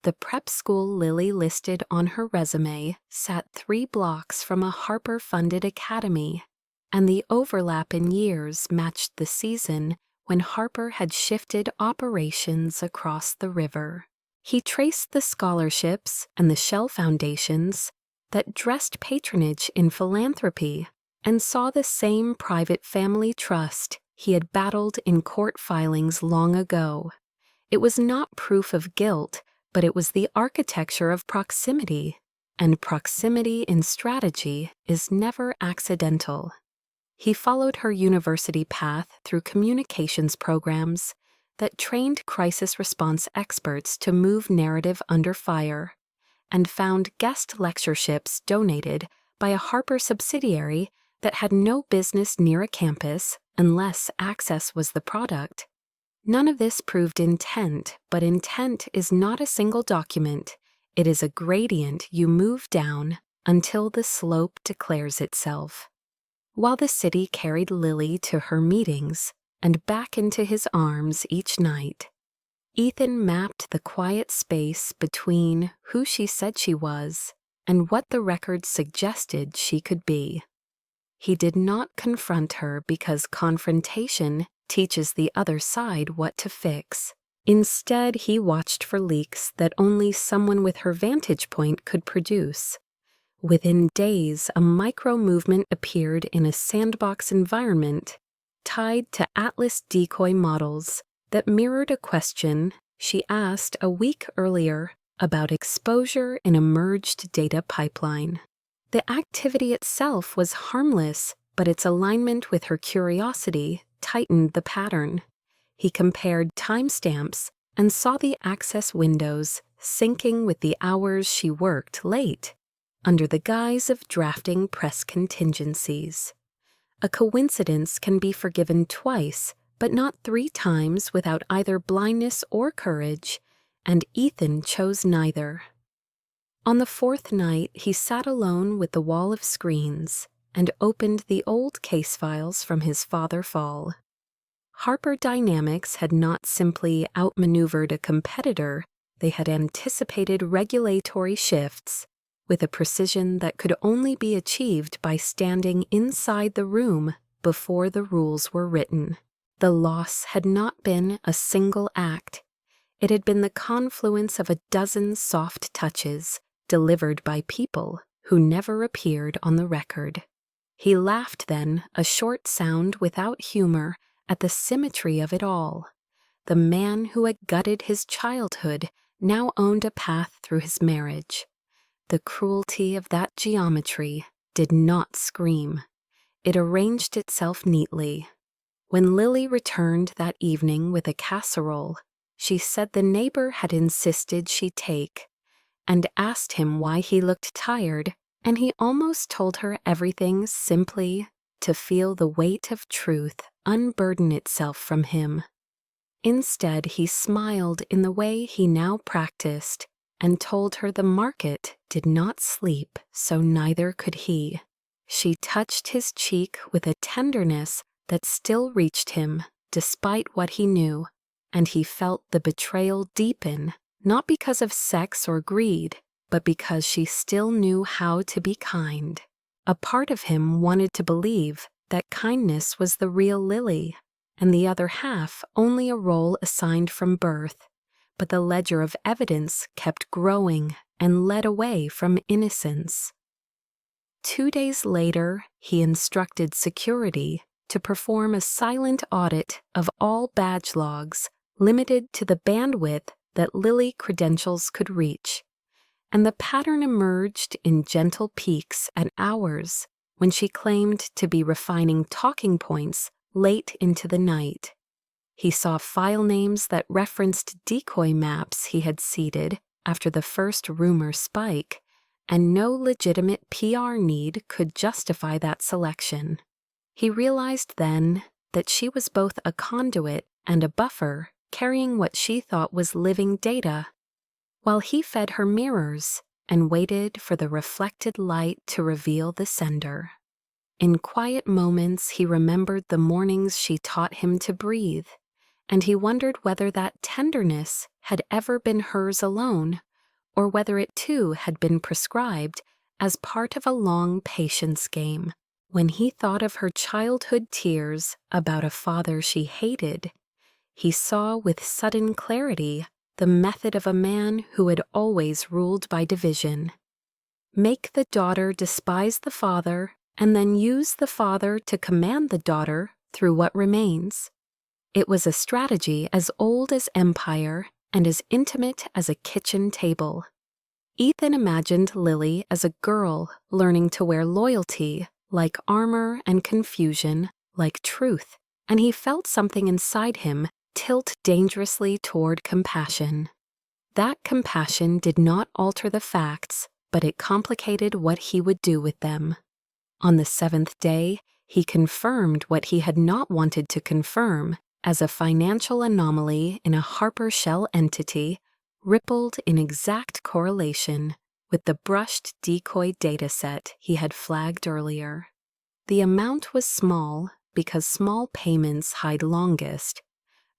[SPEAKER 1] The prep school Lily listed on her resume sat 3 blocks from a Harper-funded academy, and the overlap in years matched the season when Harper had shifted operations across the river. He traced the scholarships and the shell foundations that dressed patronage in philanthropy and saw the same private family trust he had battled in court filings long ago. It was not proof of guilt, but it was the architecture of proximity, and proximity in strategy is never accidental. He followed her university path through communications programs that trained crisis response experts to move narrative under fire, and found guest lectureships donated by a Harper subsidiary that had no business near a campus unless access was the product. None of this proved intent, but intent is not a single document. It is a gradient you move down until the slope declares itself. While the city carried Lily to her meetings and back into his arms each night, Ethan mapped the quiet space between who she said she was and what the records suggested she could be. He did not confront her because confrontation teaches the other side what to fix. Instead, he watched for leaks that only someone with her vantage point could produce. Within days, a micro-movement appeared in a sandbox environment tied to Atlas decoy models that mirrored a question she asked a week earlier about exposure in a merged data pipeline. The activity itself was harmless, but its alignment with her curiosity tightened the pattern. He compared timestamps and saw the access windows syncing with the hours she worked late, under the guise of drafting press contingencies. A coincidence can be forgiven twice, but not 3 times without either blindness or courage, and Ethan chose neither. On the 4th night, he sat alone with the wall of screens and opened the old case files from his father fall. Harper Dynamics had not simply outmaneuvered a competitor, they had anticipated regulatory shifts with a precision that could only be achieved by standing inside the room before the rules were written. The loss had not been a single act. It had been the confluence of a dozen soft touches delivered by people who never appeared on the record. He laughed then, a short sound without humor, at the symmetry of it all. The man who had gutted his childhood now owned a path through his marriage. The cruelty of that geometry did not scream. It arranged itself neatly. When Lily returned that evening with a casserole, she said the neighbor had insisted she take, and asked him why he looked tired, and he almost told her everything simply to feel the weight of truth unburden itself from him. Instead, he smiled in the way he now practiced and told her the market did not sleep, so neither could he. She touched his cheek with a tenderness that still reached him, despite what he knew, and he felt the betrayal deepen, not because of sex or greed, but because she still knew how to be kind. A part of him wanted to believe that kindness was the real Lily, and the other half only a role assigned from birth, but the ledger of evidence kept growing and led away from innocence. 2 days later, he instructed security to perform a silent audit of all badge logs, limited to the bandwidth that Lily credentials could reach, and the pattern emerged in gentle peaks at hours when she claimed to be refining talking points late into the night. He saw file names that referenced decoy maps he had seeded after the first rumor spike, and no legitimate PR need could justify that selection. He realized then that she was both a conduit and a buffer, carrying what she thought was living data, while he fed her mirrors and waited for the reflected light to reveal the sender. In quiet moments, he remembered the mornings she taught him to breathe, and he wondered whether that tenderness had ever been hers alone, or whether it too had been prescribed as part of a long patience game. When he thought of her childhood tears about a father she hated, he saw with sudden clarity the method of a man who had always ruled by division. Make the daughter despise the father, and then use the father to command the daughter through what remains. It was a strategy as old as empire and as intimate as a kitchen table. Ethan imagined Lily as a girl learning to wear loyalty like armor and confusion like truth, and he felt something inside him tilt dangerously toward compassion. That compassion did not alter the facts, but it complicated what he would do with them. On the 7th day, he confirmed what he had not wanted to confirm as a financial anomaly in a Harper shell entity rippled in exact correlation with the brushed decoy dataset he had flagged earlier. The amount was small because small payments hide longest,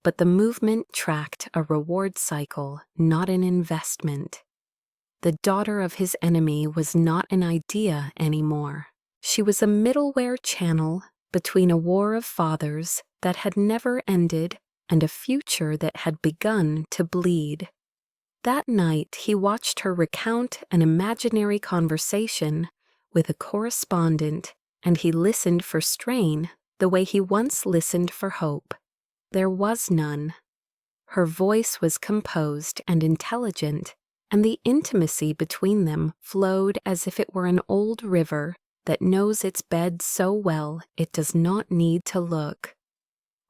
[SPEAKER 1] but the movement tracked a reward cycle, not an investment. The daughter of his enemy was not an idea anymore. She was a middleware channel between a war of fathers that had never ended and a future that had begun to bleed. That night, he watched her recount an imaginary conversation with a correspondent, and he listened for strain the way he once listened for hope. There was none. Her voice was composed and intelligent, and the intimacy between them flowed as if it were an old river that knows its bed so well it does not need to look.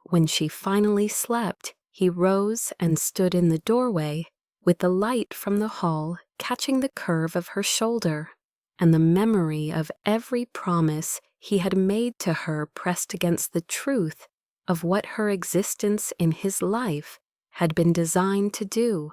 [SPEAKER 1] When she finally slept, he rose and stood in the doorway, with the light from the hall catching the curve of her shoulder, and the memory of every promise he had made to her pressed against the truth of what her existence in his life had been designed to do.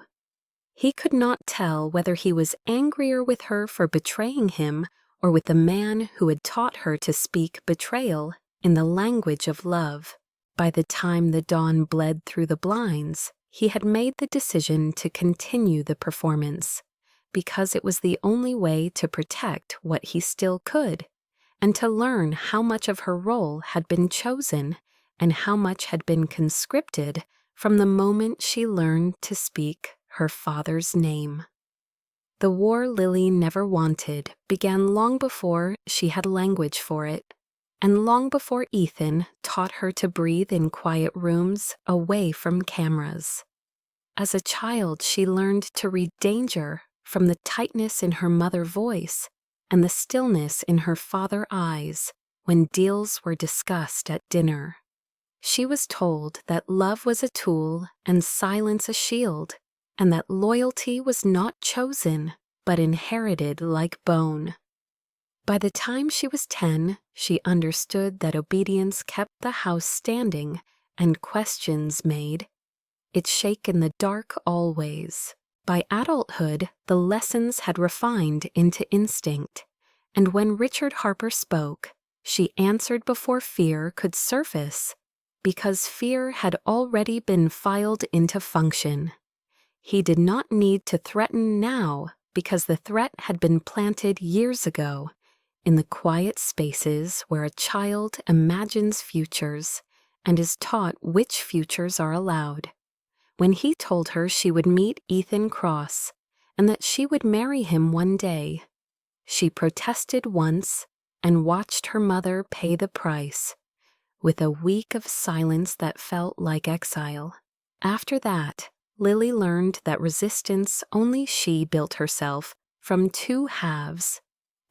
[SPEAKER 1] He could not tell whether he was angrier with her for betraying him or with the man who had taught her to speak betrayal in the language of love. By the time the dawn bled through the blinds, he had made the decision to continue the performance, because it was the only way to protect what he still could, and to learn how much of her role had been chosen and how much had been conscripted from the moment she learned to speak her father's name. The war Lily never wanted began long before she had language for it, and long before Ethan taught her to breathe in quiet rooms away from cameras. As a child, she learned to read danger from the tightness in her mother's voice and the stillness in her father's eyes when deals were discussed at dinner. She was told that love was a tool and silence a shield, and that loyalty was not chosen but inherited like bone. By the time she was 10, she understood that obedience kept the house standing and questions made it shake in the dark always. By adulthood, the lessons had refined into instinct, and when Richard Harper spoke, she answered before fear could surface, because fear had already been filed into function. He did not need to threaten now, because the threat had been planted years ago, in the quiet spaces where a child imagines futures and is taught which futures are allowed. When he told her she would meet Ethan Cross and that she would marry him one day, she protested once and watched her mother pay the price, with a week of silence that felt like exile. After that, Lily learned that resistance only she built herself from two halves: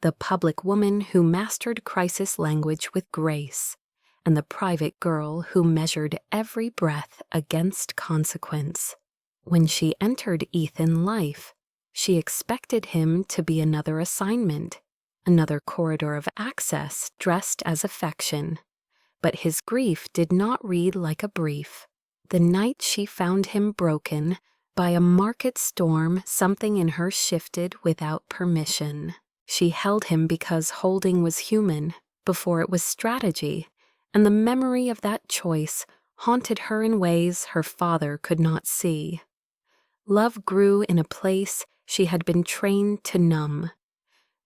[SPEAKER 1] the public woman who mastered crisis language with grace, and the private girl who measured every breath against consequence. When she entered Ethan's life, she expected him to be another assignment, another corridor of access dressed as affection. But his grief did not read like a brief. The night she found him broken, by a market storm, something in her shifted without permission. She held him because holding was human, before it was strategy, and the memory of that choice haunted her in ways her father could not see. Love grew in a place she had been trained to numb.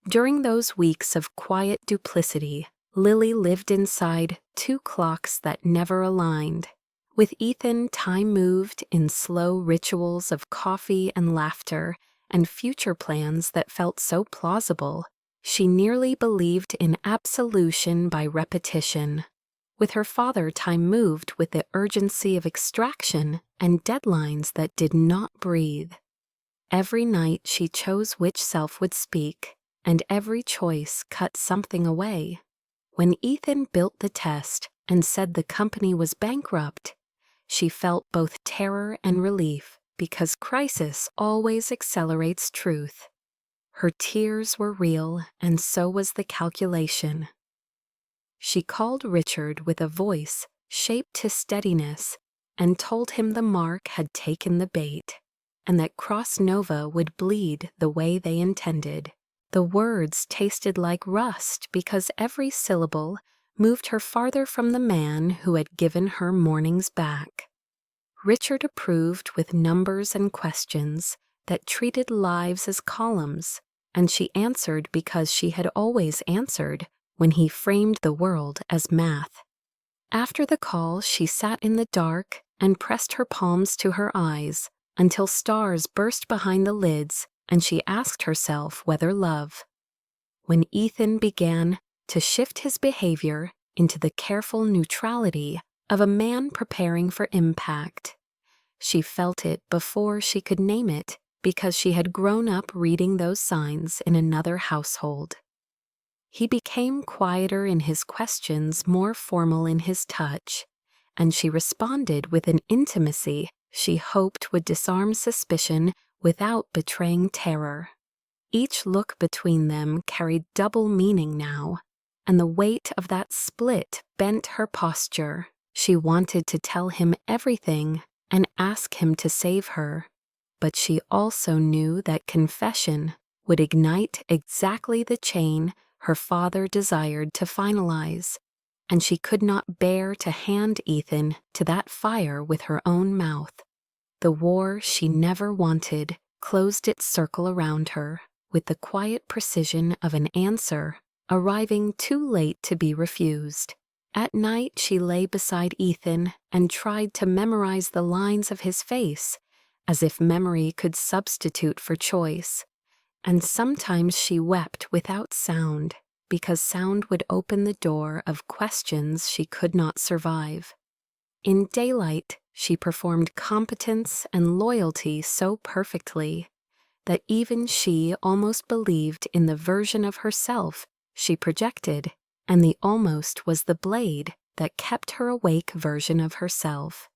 [SPEAKER 1] During those weeks of quiet duplicity, Lily lived inside two clocks that never aligned. With Ethan, time moved in slow rituals of coffee and laughter and future plans that felt so plausible. She nearly believed in absolution by repetition. With her father, time moved with the urgency of extraction and deadlines that did not breathe. Every night she chose which self would speak, and every choice cut something away. When Ethan built the test and said the company was bankrupt, she felt both terror and relief, because crisis always accelerates truth. Her tears were real, and so was the calculation. She called Richard with a voice shaped to steadiness and told him the mark had taken the bait, and that Cross Nova would bleed the way they intended. The words tasted like rust because every syllable moved her farther from the man who had given her mornings back. Richard approved with numbers and questions that treated lives as columns, and she answered because she had always answered when he framed the world as math. After the call, she sat in the dark and pressed her palms to her eyes until stars burst behind the lids, and she asked herself whether love. When Ethan began to shift his behavior into the careful neutrality of a man preparing for impact, she felt it before she could name it, because she had grown up reading those signs in another household. He became quieter in his questions, more formal in his touch, and she responded with an intimacy she hoped would disarm suspicion without betraying terror. Each look between them carried double meaning now, and the weight of that split bent her posture. She wanted to tell him everything and ask him to save her, but she also knew that confession would ignite exactly the chain her father desired to finalize, and she could not bear to hand Ethan to that fire with her own mouth. The war she never wanted closed its circle around her with the quiet precision of an answer arriving too late to be refused. At night she lay beside Ethan and tried to memorize the lines of his face, as if memory could substitute for choice. And sometimes she wept without sound, because sound would open the door of questions she could not survive. In daylight, she performed competence and loyalty so perfectly that even she almost believed in the version of herself she projected, and the almost was the blade that kept her awake version of herself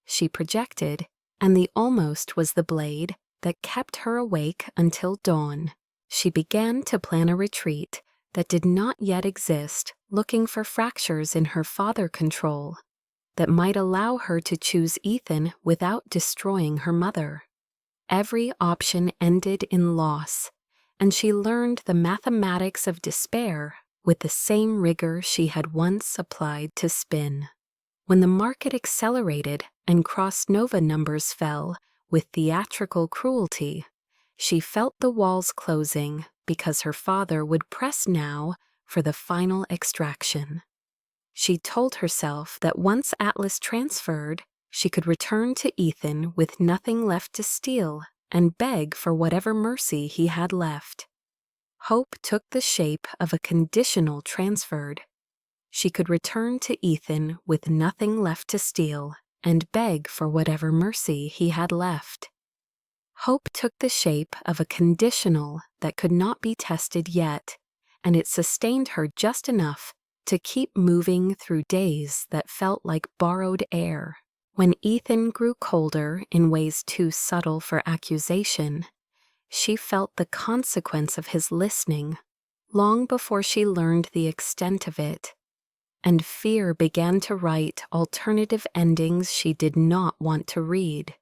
[SPEAKER 1] she projected, and the almost was the blade that kept her awake until dawn. She began to plan a retreat that did not yet exist, looking for fractures in her father control that might allow her to choose Ethan without destroying her mother. Every option ended in loss, and she learned the mathematics of despair with the same rigor she had once applied to spin. When the market accelerated and cross-nova numbers fell with theatrical cruelty, she felt the walls closing because her father would press now for the final extraction. She told herself that once Atlas transferred, she could return to Ethan with nothing left to steal and beg for whatever mercy he had left. Hope took the shape of a conditional transferred. She could return to Ethan with nothing left to steal and beg for whatever mercy he had left. Hope took the shape of a conditional that could not be tested yet, and it sustained her just enough to keep moving through days that felt like borrowed air. When Ethan grew colder in ways too subtle for accusation, she felt the consequence of his listening long before she learned the extent of it, and fear began to write alternative endings she did not want to read.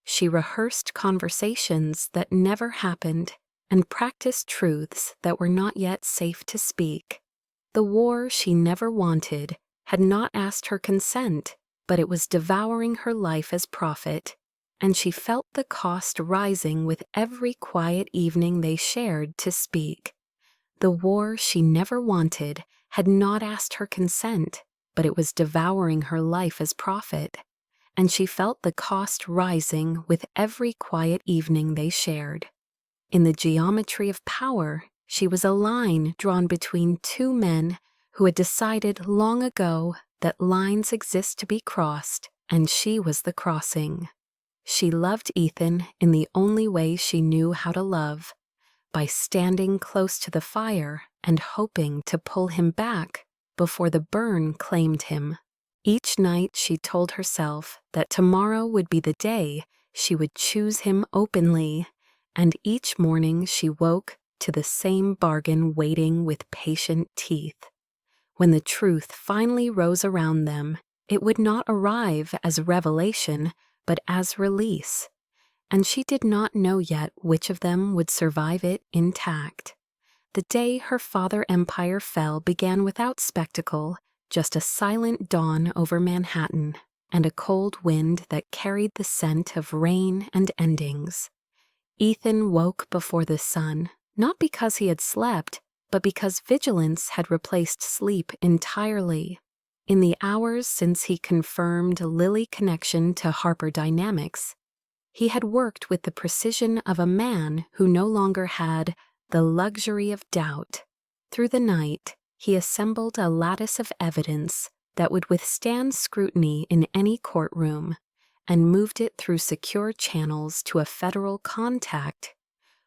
[SPEAKER 1] She rehearsed conversations that never happened and practiced truths that were not yet safe to speak. The war she never wanted had not asked her consent, but it was devouring her life as profit, and she felt the cost rising with every quiet evening they shared to speak. The war she never wanted had not asked her consent, but it was devouring her life as profit, and she felt the cost rising with every quiet evening they shared. In the geometry of power, she was a line drawn between two men who had decided long ago that lines exist to be crossed, and she was the crossing. She loved Ethan in the only way she knew how to love, by standing close to the fire and hoping to pull him back before the burn claimed him. Each night she told herself that tomorrow would be the day she would choose him openly, and each morning she woke to the same bargain waiting with patient teeth. When the truth finally rose around them, it would not arrive as revelation, but as release, and she did not know yet which of them would survive it intact. The day her father empire fell began without spectacle, just a silent dawn over Manhattan, and a cold wind that carried the scent of rain and endings. Ethan woke before the sun, not because he had slept, but because vigilance had replaced sleep entirely. In the hours since he confirmed Lily connection to Harper Dynamics, he had worked with the precision of a man who no longer had the luxury of doubt. Through the night, he assembled a lattice of evidence that would withstand scrutiny in any courtroom, and moved it through secure channels to a federal contact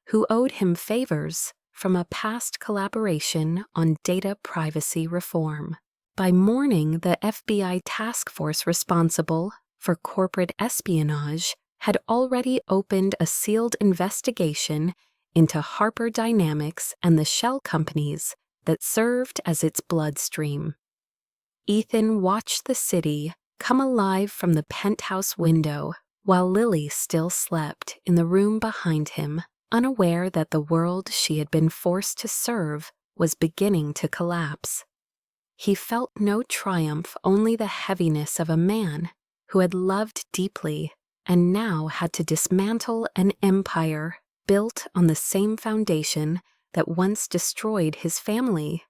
[SPEAKER 1] who owed him favors from a past collaboration on data privacy reform. By morning, the FBI task force responsible for corporate espionage had already opened a sealed investigation into Harper Dynamics and the shell companies that served as its bloodstream. Ethan watched the city come alive from the penthouse window while Lily still slept in the room behind him, unaware that the world she had been forced to serve was beginning to collapse. He felt no triumph, only the heaviness of a man who had loved deeply and now had to dismantle an empire built on the same foundation that once destroyed his family.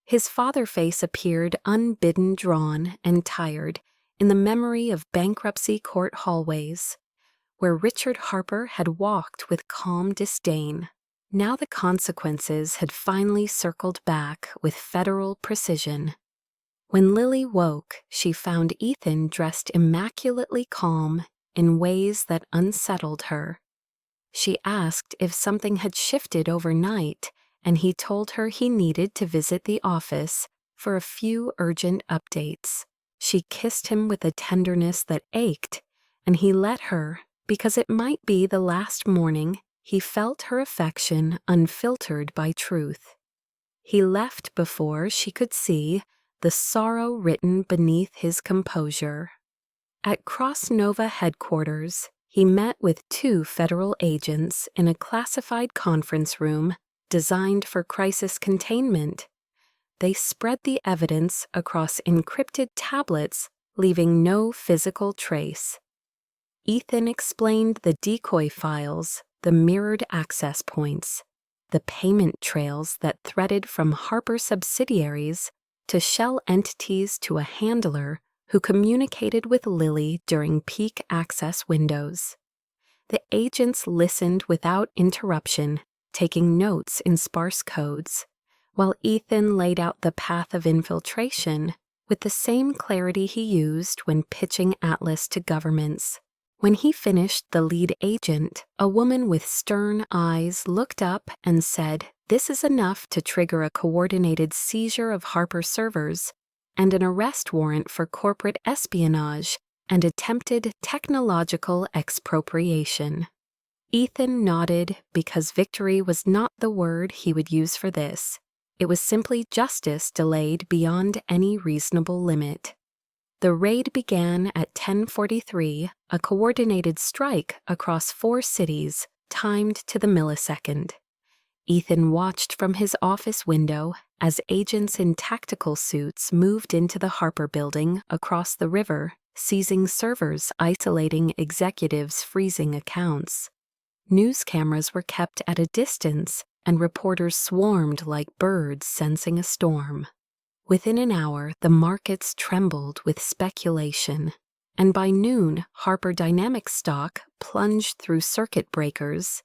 [SPEAKER 1] His father face appeared unbidden, drawn, and tired in the memory of bankruptcy court hallways, where Richard Harper had walked with calm disdain. Now the consequences had finally circled back with federal precision. When Lily woke, she found Ethan dressed immaculately calm in ways that unsettled her. She asked if something had shifted overnight, and he told her he needed to visit the office for a few urgent updates. She kissed him with a tenderness that ached, and he let her because it might be the last morning he felt her affection unfiltered by truth. He left before she could see the sorrow written beneath his composure. At Cross Nova headquarters, he met with 2 federal agents in a classified conference room designed for crisis containment. They spread the evidence across encrypted tablets, leaving no physical trace. Ethan explained the decoy files, the mirrored access points, the payment trails that threaded from Harper subsidiaries to shell entities to a handler who communicated with Lily during peak access windows. The agents listened without interruption, taking notes in sparse codes, while Ethan laid out the path of infiltration with the same clarity he used when pitching Atlas to governments. When he finished, the lead agent, a woman with stern eyes, looked up and said, "This is enough to trigger a coordinated seizure of Harper servers and an arrest warrant for corporate espionage and attempted technological expropriation." Ethan nodded because victory was not the word he would use for this. It was simply justice delayed beyond any reasonable limit. The raid began at 10:43, a coordinated strike across 4 cities, timed to the millisecond. Ethan watched from his office window as agents in tactical suits moved into the Harper building across the river, seizing servers, isolating executives, freezing accounts. News cameras were kept at a distance, and reporters swarmed like birds sensing a storm. Within an hour, the markets trembled with speculation, and by noon, Harper Dynamics stock plunged through circuit breakers,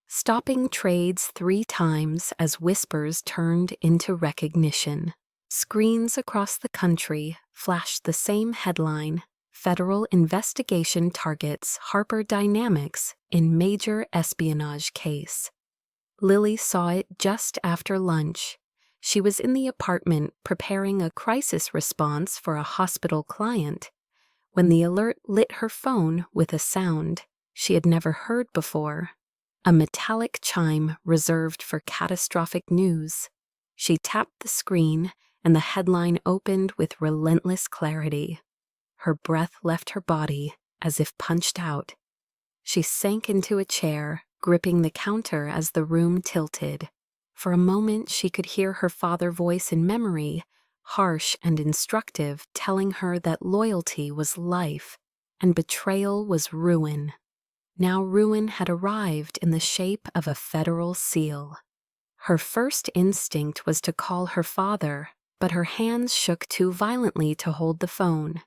[SPEAKER 1] stopping trades 3 times as whispers turned into recognition. Screens across the country flashed the same headline: "Federal investigation targets Harper Dynamics in major espionage case." Lily saw it just after lunch. She was in the apartment preparing a crisis response for a hospital client when the alert lit her phone with a sound she had never heard before, a metallic chime reserved for catastrophic news. She tapped the screen, and the headline opened with relentless clarity. Her breath left her body as if punched out. She sank into a chair, gripping the counter as the room tilted. For a moment she could hear her father's voice in memory, harsh and instructive, telling her that loyalty was life and betrayal was ruin. Now ruin had arrived in the shape of a federal seal. Her first instinct was to call her father, but her hands shook too violently to hold the phone.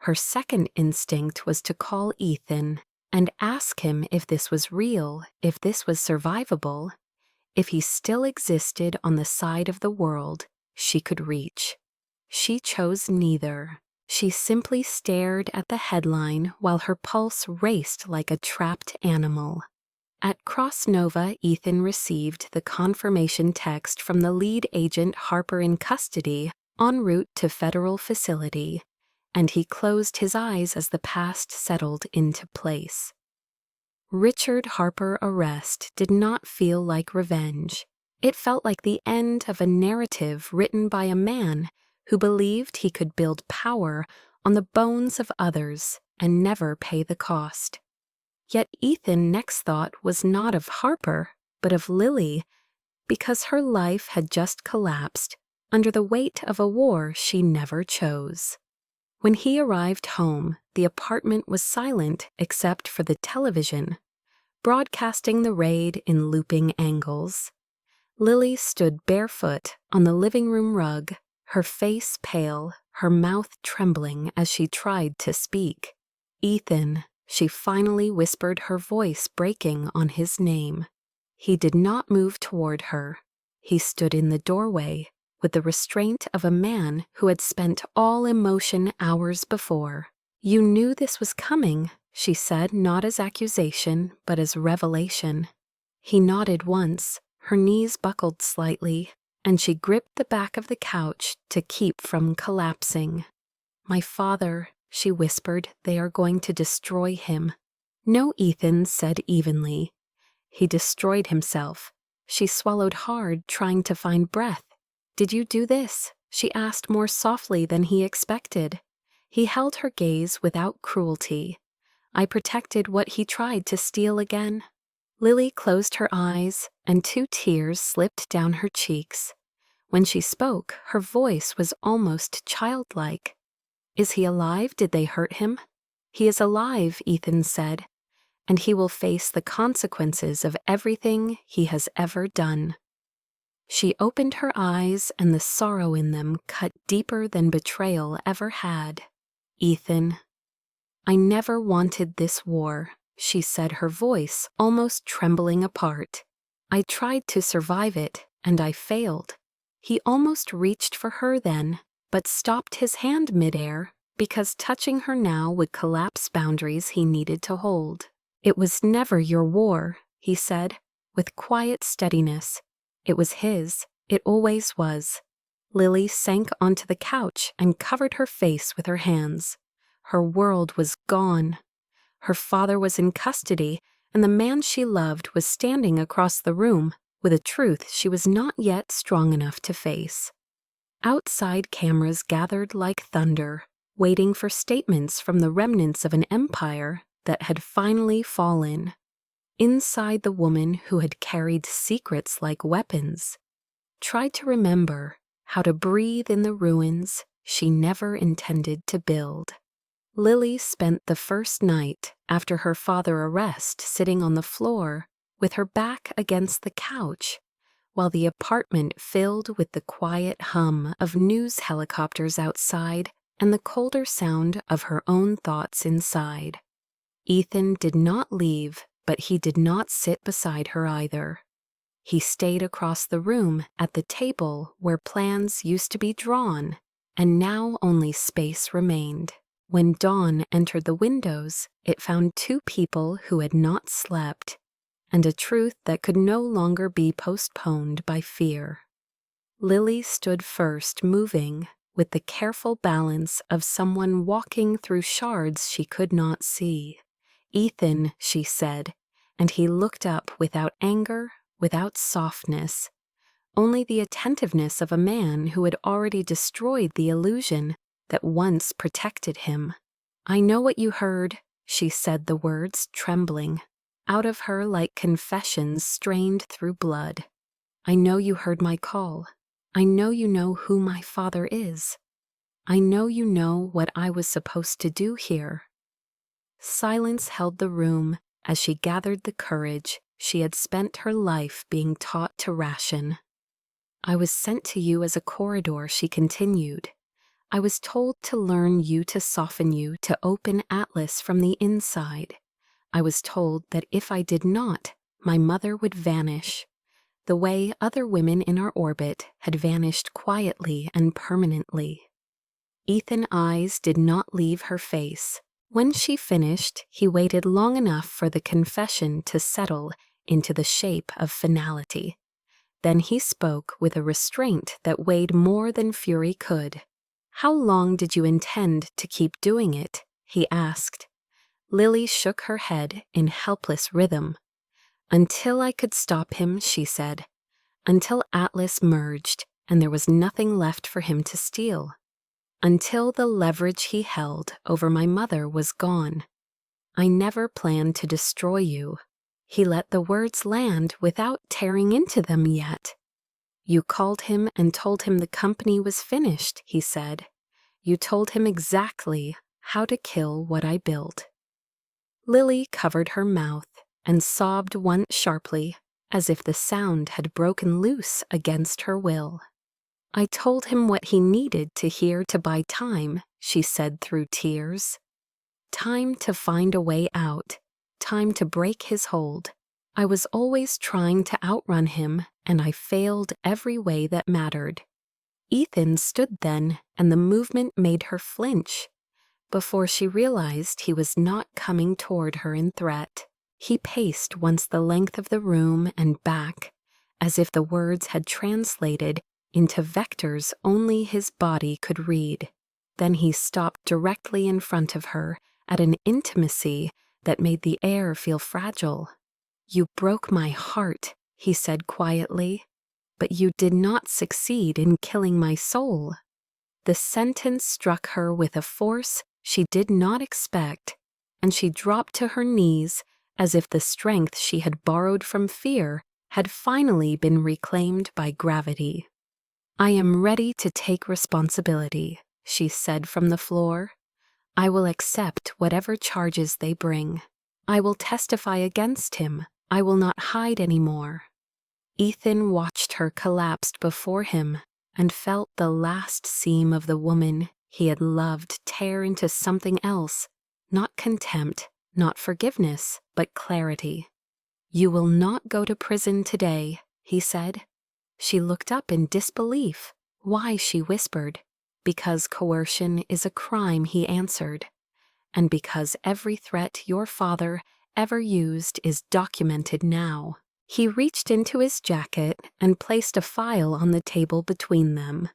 [SPEAKER 1] Her second instinct was to call Ethan and ask him if this was real, if this was survivable, if he still existed on the side of the world she could reach. She chose neither. She simply stared at the headline while her pulse raced like a trapped animal. At Cross Nova, Ethan received the confirmation text from the lead agent Harper in custody en route to federal facility, and he closed his eyes as the past settled into place. Richard Harper arrest did not feel like revenge. It felt like the end of a narrative written by a man who believed he could build power on the bones of others and never pay the cost. Yet Ethan's next thought was not of Harper, but of Lily, because her life had just collapsed under the weight of a war she never chose. When he arrived home, the apartment was silent except for the television, broadcasting the raid in looping angles. Lily stood barefoot on the living room rug, her face pale, her mouth trembling as she tried to speak. "Ethan," she finally whispered, her voice breaking on his name. He did not move toward her. He stood in the doorway, with the restraint of a man who had spent all emotion hours before. "You knew this was coming," she said, not as accusation, but as revelation. He nodded once, her knees buckled slightly, and she gripped the back of the couch to keep from collapsing. "My father," she whispered, "they are going to destroy him." "No," Ethan said evenly. "He destroyed himself." She swallowed hard, trying to find breath. "Did you do this?" she asked more softly than he expected. He held her gaze without cruelty. "I protected what he tried to steal again." Lily closed her eyes, and 2 tears slipped down her cheeks. When she spoke, her voice was almost childlike. "Is he alive? Did they hurt him?" "He is alive," Ethan said, "and he will face the consequences of everything he has ever done." She opened her eyes, and the sorrow in them cut deeper than betrayal ever had. "Ethan, I never wanted this war," she said, her voice almost trembling apart. "I tried to survive it, and I failed." He almost reached for her then, but stopped his hand midair because touching her now would collapse boundaries he needed to hold. "It was never your war," he said, with quiet steadiness. "It was his. It always was." Lily sank onto the couch and covered her face with her hands. Her world was gone. Her father was in custody, and the man she loved was standing across the room with a truth she was not yet strong enough to face. Outside, cameras gathered like thunder, waiting for statements from the remnants of an empire that had finally fallen. Inside, the woman who had carried secrets like weapons tried to remember how to breathe in the ruins she never intended to build. Lily spent the first night after her father's arrest sitting on the floor with her back against the couch, while the apartment filled with the quiet hum of news helicopters outside and the colder sound of her own thoughts inside. Ethan did not leave, but he did not sit beside her either. He stayed across the room at the table where plans used to be drawn, and now only space remained. When dawn entered the windows, it found 2 people who had not slept, and a truth that could no longer be postponed by fear. Lily stood first, moving, with the careful balance of someone walking through shards she could not see. "Ethan," she said, and he looked up without anger, without softness, only the attentiveness of a man who had already destroyed the illusion that once protected him. "I know what you heard," she said, the words trembling out of her like confessions strained through blood. "I know you heard my call. I know you know who my father is. I know you know what I was supposed to do here." Silence held the room as she gathered the courage she had spent her life being taught to ration. "I was sent to you as a corridor," she continued. "I was told to learn you, to soften you, to open Atlas from the inside. I was told that if I did not, my mother would vanish, the way other women in our orbit had vanished quietly and permanently." Ethan's eyes did not leave her face. When she finished, he waited long enough for the confession to settle into the shape of finality. Then he spoke with a restraint that weighed more than fury could. "How long did you intend to keep doing it?" he asked. Lily shook her head in helpless rhythm. "Until I could stop him," she said. "Until Atlas merged and there was nothing left for him to steal. Until the leverage he held over my mother was gone. I never planned to destroy you." He let the words land without tearing into them yet. "You called him and told him the company was finished," he said. "You told him exactly how to kill what I built." Lily covered her mouth and sobbed once sharply, as if the sound had broken loose against her will. "I told him what he needed to hear to buy time," she said through tears. "Time to find a way out, time to break his hold. I was always trying to outrun him, and I failed every way that mattered. Ethan stood then, and the movement made her flinch. Before she realized he was not coming toward her in threat, he paced once the length of the room and back, as if the words had translated into vectors only his body could read. Then he stopped directly in front of her at an intimacy that made the air feel fragile. "You broke my heart," he said quietly, "but you did not succeed in killing my soul." The sentence struck her with a force she did not expect, and she dropped to her knees as if the strength she had borrowed from fear had finally been reclaimed by gravity. "I am ready to take responsibility," she said from the floor. "I will accept whatever charges they bring. I will testify against him. I will not hide anymore." Ethan watched her collapse before him and felt the last seam of the woman he had loved tear into something else, not contempt, not forgiveness, but clarity. "You will not go to prison today," he said. She looked up in disbelief. "Why?" she whispered. "Because coercion is a crime," he answered. "And because every threat your father ever used is documented now." He reached into his jacket and placed a file on the table between them.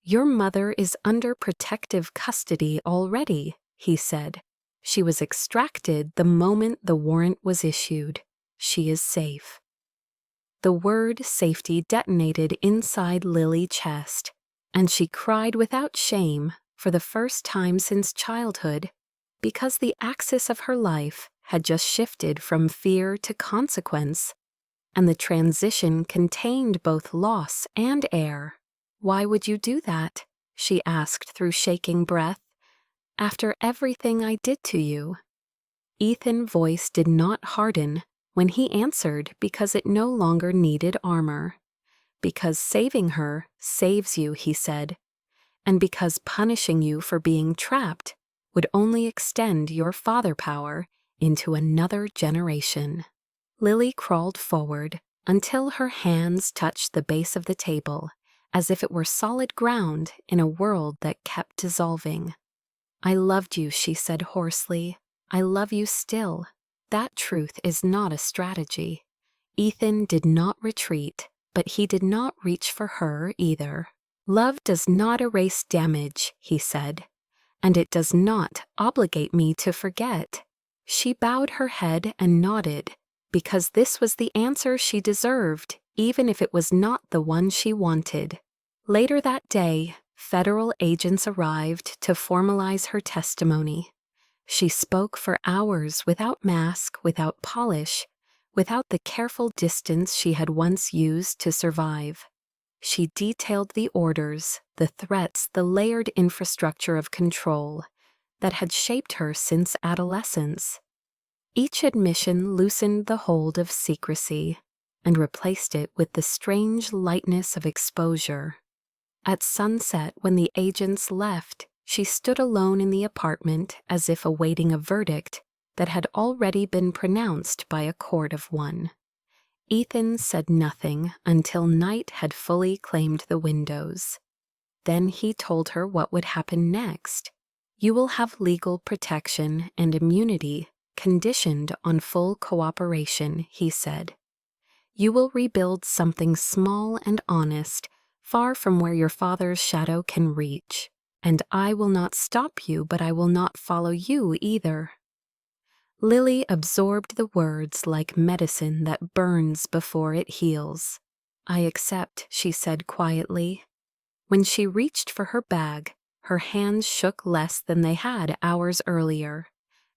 [SPEAKER 1] "Your mother is under protective custody already," he said. "She was extracted the moment the warrant was issued. She is safe." The word safety detonated inside Lily's chest, and she cried without shame for the first time since childhood, because the axis of her life had just shifted from fear to consequence, and the transition contained both loss and air. "Why would you do that?" she asked through shaking breath. "After everything I did to you." Ethan's voice did not harden when he answered because it no longer needed armor. "Because saving her saves you," he said, "and because punishing you for being trapped would only extend your father power into another generation." Lily crawled forward until her hands touched the base of the table, as if it were solid ground in a world that kept dissolving. "I loved you," she said hoarsely. "I love you still. That truth is not a strategy." Ethan did not retreat, but he did not reach for her either. "Love does not erase damage," he said, "and it does not obligate me to forget." She bowed her head and nodded, because this was the answer she deserved, even if it was not the one she wanted. Later that day, federal agents arrived to formalize her testimony. She spoke for hours without mask, without polish, without the careful distance she had once used to survive. She detailed the orders, the threats, the layered infrastructure of control that had shaped her since adolescence. Each admission loosened the hold of secrecy and replaced it with the strange lightness of exposure. At sunset, when the agents left, she stood alone in the apartment as if awaiting a verdict that had already been pronounced by a court of one. Ethan said nothing until night had fully claimed the windows. Then he told her what would happen next. "You will have legal protection and immunity conditioned on full cooperation," he said. "You will rebuild something small and honest, far from where your father's shadow can reach. And I will not stop you, but I will not follow you either." Lily absorbed the words like medicine that burns before it heals. "I accept," she said quietly. When she reached for her bag, her hands shook less than they had hours earlier.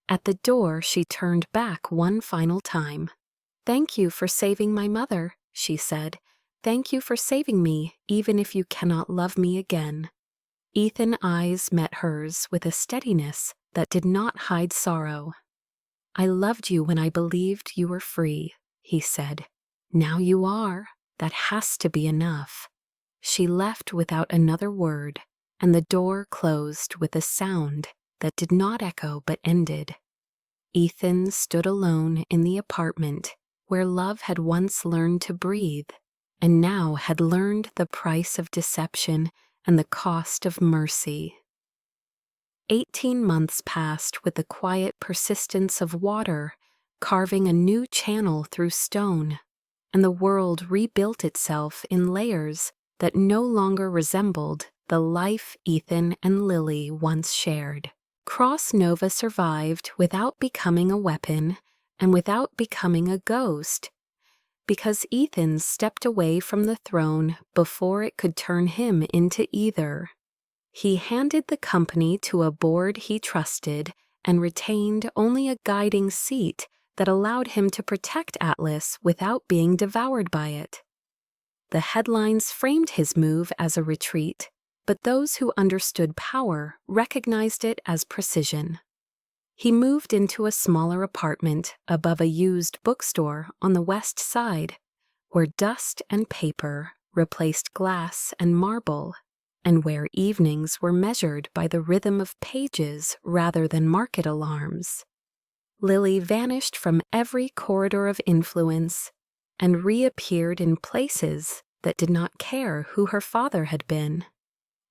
[SPEAKER 1] At the door, she turned back one final time. "Thank you for saving my mother," she said. "Thank you for saving me, even if you cannot love me again." Ethan's eyes met hers with a steadiness that did not hide sorrow. "I loved you when I believed you were free," he said. "Now you are. That has to be enough." She left without another word, and the door closed with a sound that did not echo but ended. Ethan stood alone in the apartment where love had once learned to breathe, and now had learned the price of deception and the cost of mercy. 18 months passed with the quiet persistence of water, carving a new channel through stone, and the world rebuilt itself in layers that no longer resembled the life Ethan and Lily once shared. Cross Nova survived without becoming a weapon and without becoming a ghost, because Ethan stepped away from the throne before it could turn him into either. He handed the company to a board he trusted and retained only a guiding seat that allowed him to protect Atlas without being devoured by it. The headlines framed his move as a retreat, but those who understood power recognized it as precision. He moved into a smaller apartment above a used bookstore on the west side, where dust and paper replaced glass and marble, and where evenings were measured by the rhythm of pages rather than market alarms. Lily vanished from every corridor of influence and reappeared in places that did not care who her father had been.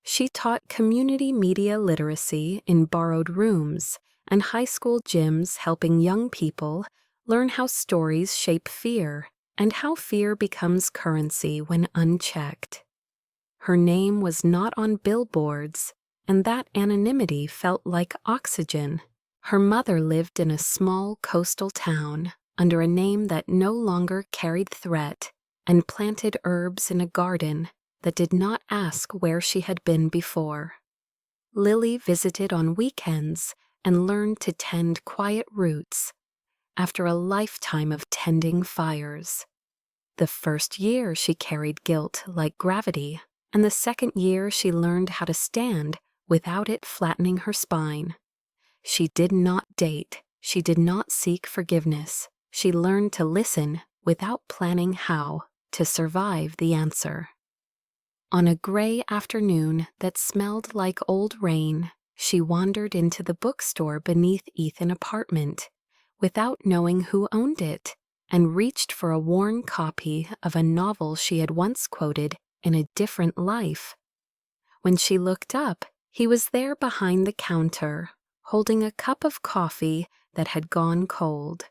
[SPEAKER 1] She taught community media literacy in borrowed rooms and high school gyms, helping young people learn how stories shape fear and how fear becomes currency when unchecked. Her name was not on billboards, and that anonymity felt like oxygen. Her mother lived in a small coastal town under a name that no longer carried threat and planted herbs in a garden that did not ask where she had been before. Lily visited on weekends and learned to tend quiet roots after a lifetime of tending fires. The first year she carried guilt like gravity, and the second year she learned how to stand without it flattening her spine. She did not date, she did not seek forgiveness. She learned to listen without planning how to survive the answer. On a gray afternoon that smelled like old rain, she wandered into the bookstore beneath Ethan's apartment without knowing who owned it, and reached for a worn copy of a novel she had once quoted in a different life. When she looked up, he was there behind the counter, holding a cup of coffee that had gone cold.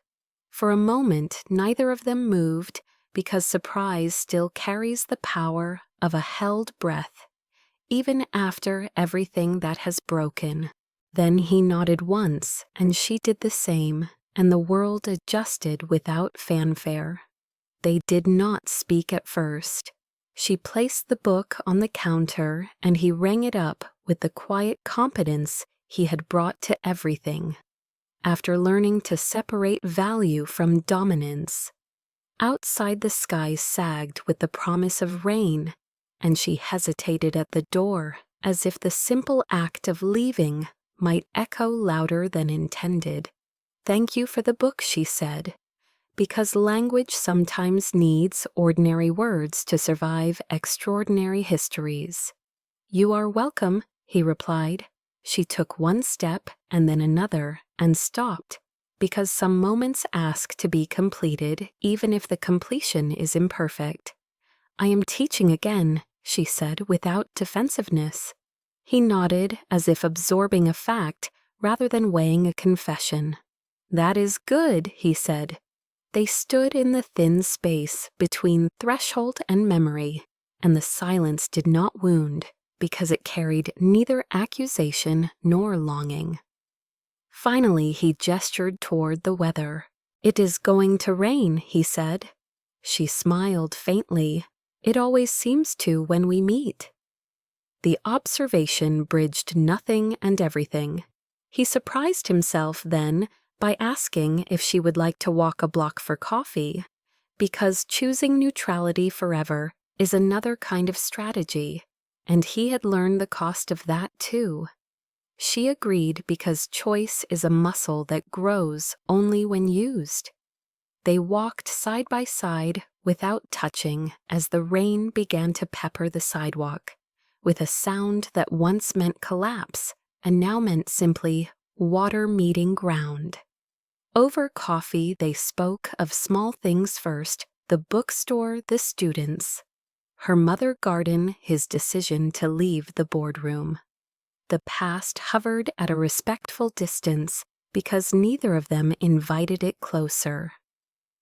[SPEAKER 1] For a moment, neither of them moved, because surprise still carries the power of a held breath, even after everything that has broken. Then he nodded once, and she did the same, and the world adjusted without fanfare. They did not speak at first. She placed the book on the counter, and he rang it up with the quiet competence he had brought to everything, after learning to separate value from dominance. Outside, the sky sagged with the promise of rain, and she hesitated at the door, as if the simple act of leaving might echo louder than intended. "Thank you for the book," she said, because language sometimes needs ordinary words to survive extraordinary histories. "You are welcome," he replied. She took one step and then another and stopped, because some moments ask to be completed even if the completion is imperfect. "I am teaching again," she said without defensiveness. He nodded as if absorbing a fact rather than weighing a confession. "That is good," he said. They stood in the thin space between threshold and memory, and the silence did not wound because it carried neither accusation nor longing. Finally, he gestured toward the weather. "It is going to rain," he said. She smiled faintly. "It always seems to when we meet." The observation bridged nothing and everything. He surprised himself then by asking if she would like to walk a block for coffee, because choosing neutrality forever is another kind of strategy, and he had learned the cost of that too. She agreed because choice is a muscle that grows only when used. They walked side by side without touching as the rain began to pepper the sidewalk, with a sound that once meant collapse and now meant simply water meeting ground. Over coffee, they spoke of small things first: the bookstore, the students. her mother guarding his decision to leave the boardroom. The past hovered at a respectful distance because neither of them invited it closer.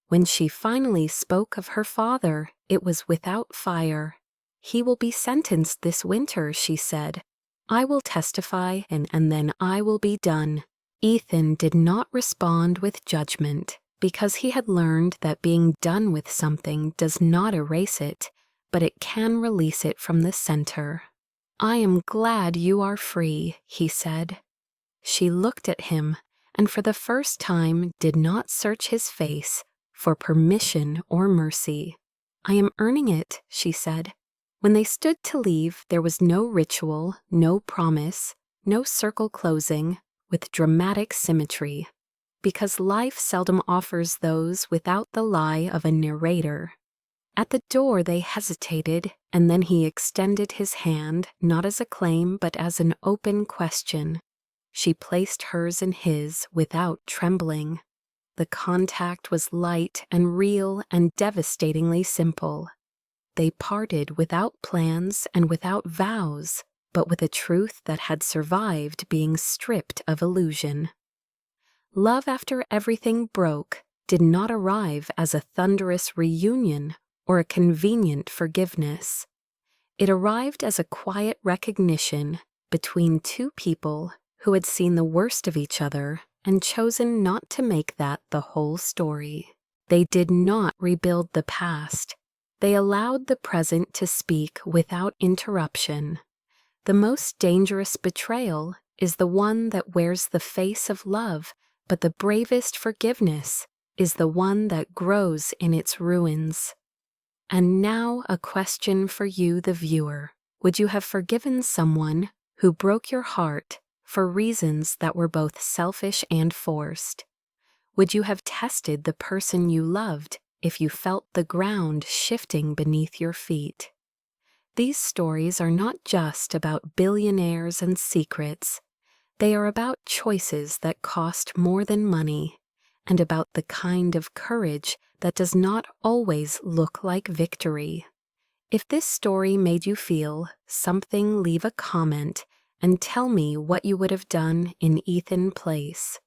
[SPEAKER 1] When she finally spoke of her father, it was without fire. "He will be sentenced this winter," she said. "I will testify and then I will be done." Ethan did not respond with judgment because he had learned that being done with something does not erase it, but it can release it from the center. "I am glad you are free," he said. She looked at him and for the first time did not search his face for permission or mercy. "I am earning it," she said. When they stood to leave, there was no ritual, no promise, no circle closing, with dramatic symmetry, because life seldom offers those without the lie of a narrator. At the door they hesitated, and then he extended his hand, not as a claim but as an open question. She placed hers in his without trembling. The contact was light and real and devastatingly simple. They parted without plans and without vows, but with a truth that had survived being stripped of illusion. Love after everything broke did not arrive as a thunderous reunion or a convenient forgiveness. It arrived as a quiet recognition between two people who had seen the worst of each other and chosen not to make that the whole story. They did not rebuild the past. They allowed the present to speak without interruption. The most dangerous betrayal is the one that wears the face of love, but the bravest forgiveness is the one that grows in its ruins. And now a question for you, the viewer. Would you have forgiven someone who broke your heart for reasons that were both selfish and forced? Would you have tested the person you loved if you felt the ground shifting beneath your feet? These stories are not just about billionaires and secrets. They are about choices that cost more than money, and about the kind of courage that does not always look like victory. If this story made you feel something, leave a comment and tell me what you would have done in Ethan's place.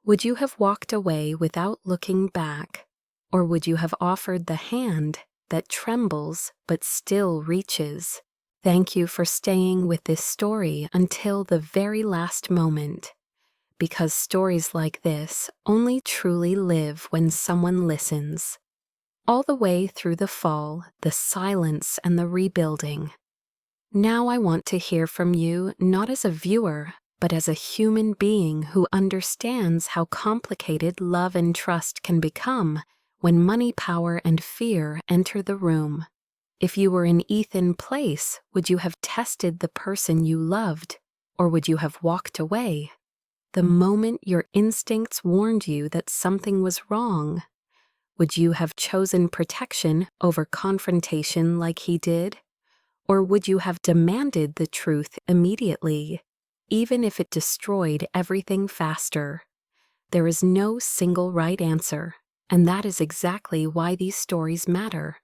[SPEAKER 1] Would you have walked away without looking back, or would you have offered the hand that trembles but still reaches? Thank you for staying with this story until the very last moment, because stories like this only truly live when someone listens. All the way through the fall, the silence, and the rebuilding. Now I want to hear from you not as a viewer, but as a human being who understands how complicated love and trust can become when money, power, and fear enter the room. If you were in Ethan's place, would you have tested the person you loved, or would you have walked away? The moment your instincts warned you that something was wrong, would you have chosen protection over confrontation like he did? Or would you have demanded the truth immediately, even if it destroyed everything faster? There is no single right answer, and that is exactly why these stories matter.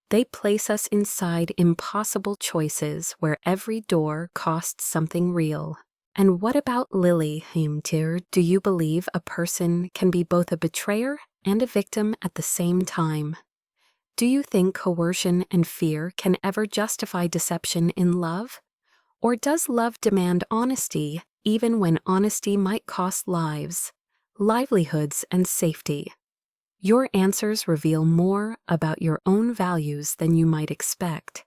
[SPEAKER 1] They place us inside impossible choices where every door costs something real. And what about Lily Heimtir? Do you believe a person can be both a betrayer and a victim at the same time? Do you think coercion and fear can ever justify deception in love? Or does love demand honesty even when honesty might cost lives, livelihoods, and safety? Your answers reveal more about your own values than you might expect.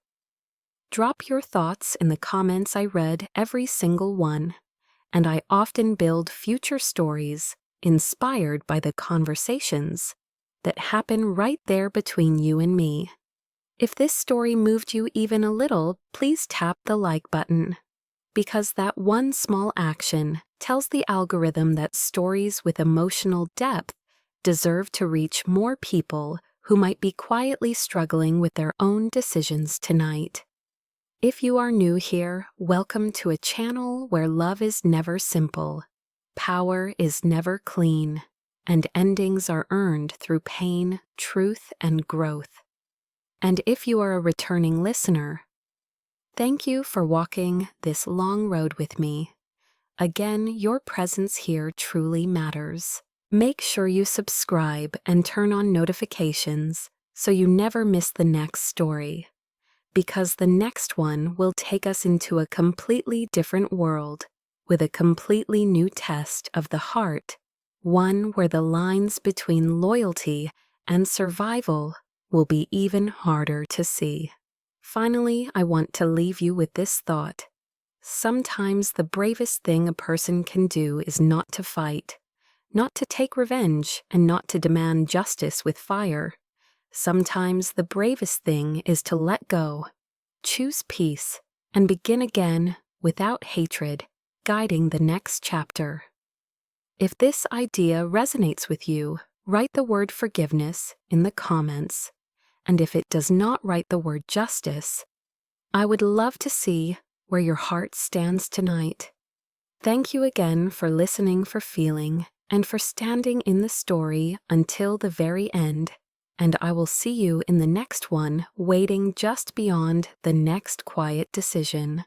[SPEAKER 1] Drop your thoughts in the comments. I read every single one, and I often build future stories inspired by the conversations that happen right there between you and me. If this story moved you even a little, please tap the like button, because that one small action tells the algorithm that stories with emotional depth deserve to reach more people who might be quietly struggling with their own decisions tonight. If you are new here, welcome to a channel where love is never simple, power is never clean, and endings are earned through pain, truth, and growth. And if you are a returning listener, thank you for walking this long road with me. Again, your presence here truly matters. Make sure you subscribe and turn on notifications so you never miss the next story, because the next one will take us into a completely different world with a completely new test of the heart, one where the lines between loyalty and survival will be even harder to see. Finally, I want to leave you with this thought. Sometimes the bravest thing a person can do is not to fight, not to take revenge, and not to demand justice with fire. Sometimes the bravest thing is to let go, choose peace, and begin again without hatred, guiding the next chapter. If this idea resonates with you, write the word forgiveness in the comments. And if it does not, write the word justice. I would love to see where your heart stands tonight. Thank you again for listening, for feeling, and for standing in the story until the very end. And I will see you in the next one, waiting just beyond the next quiet decision.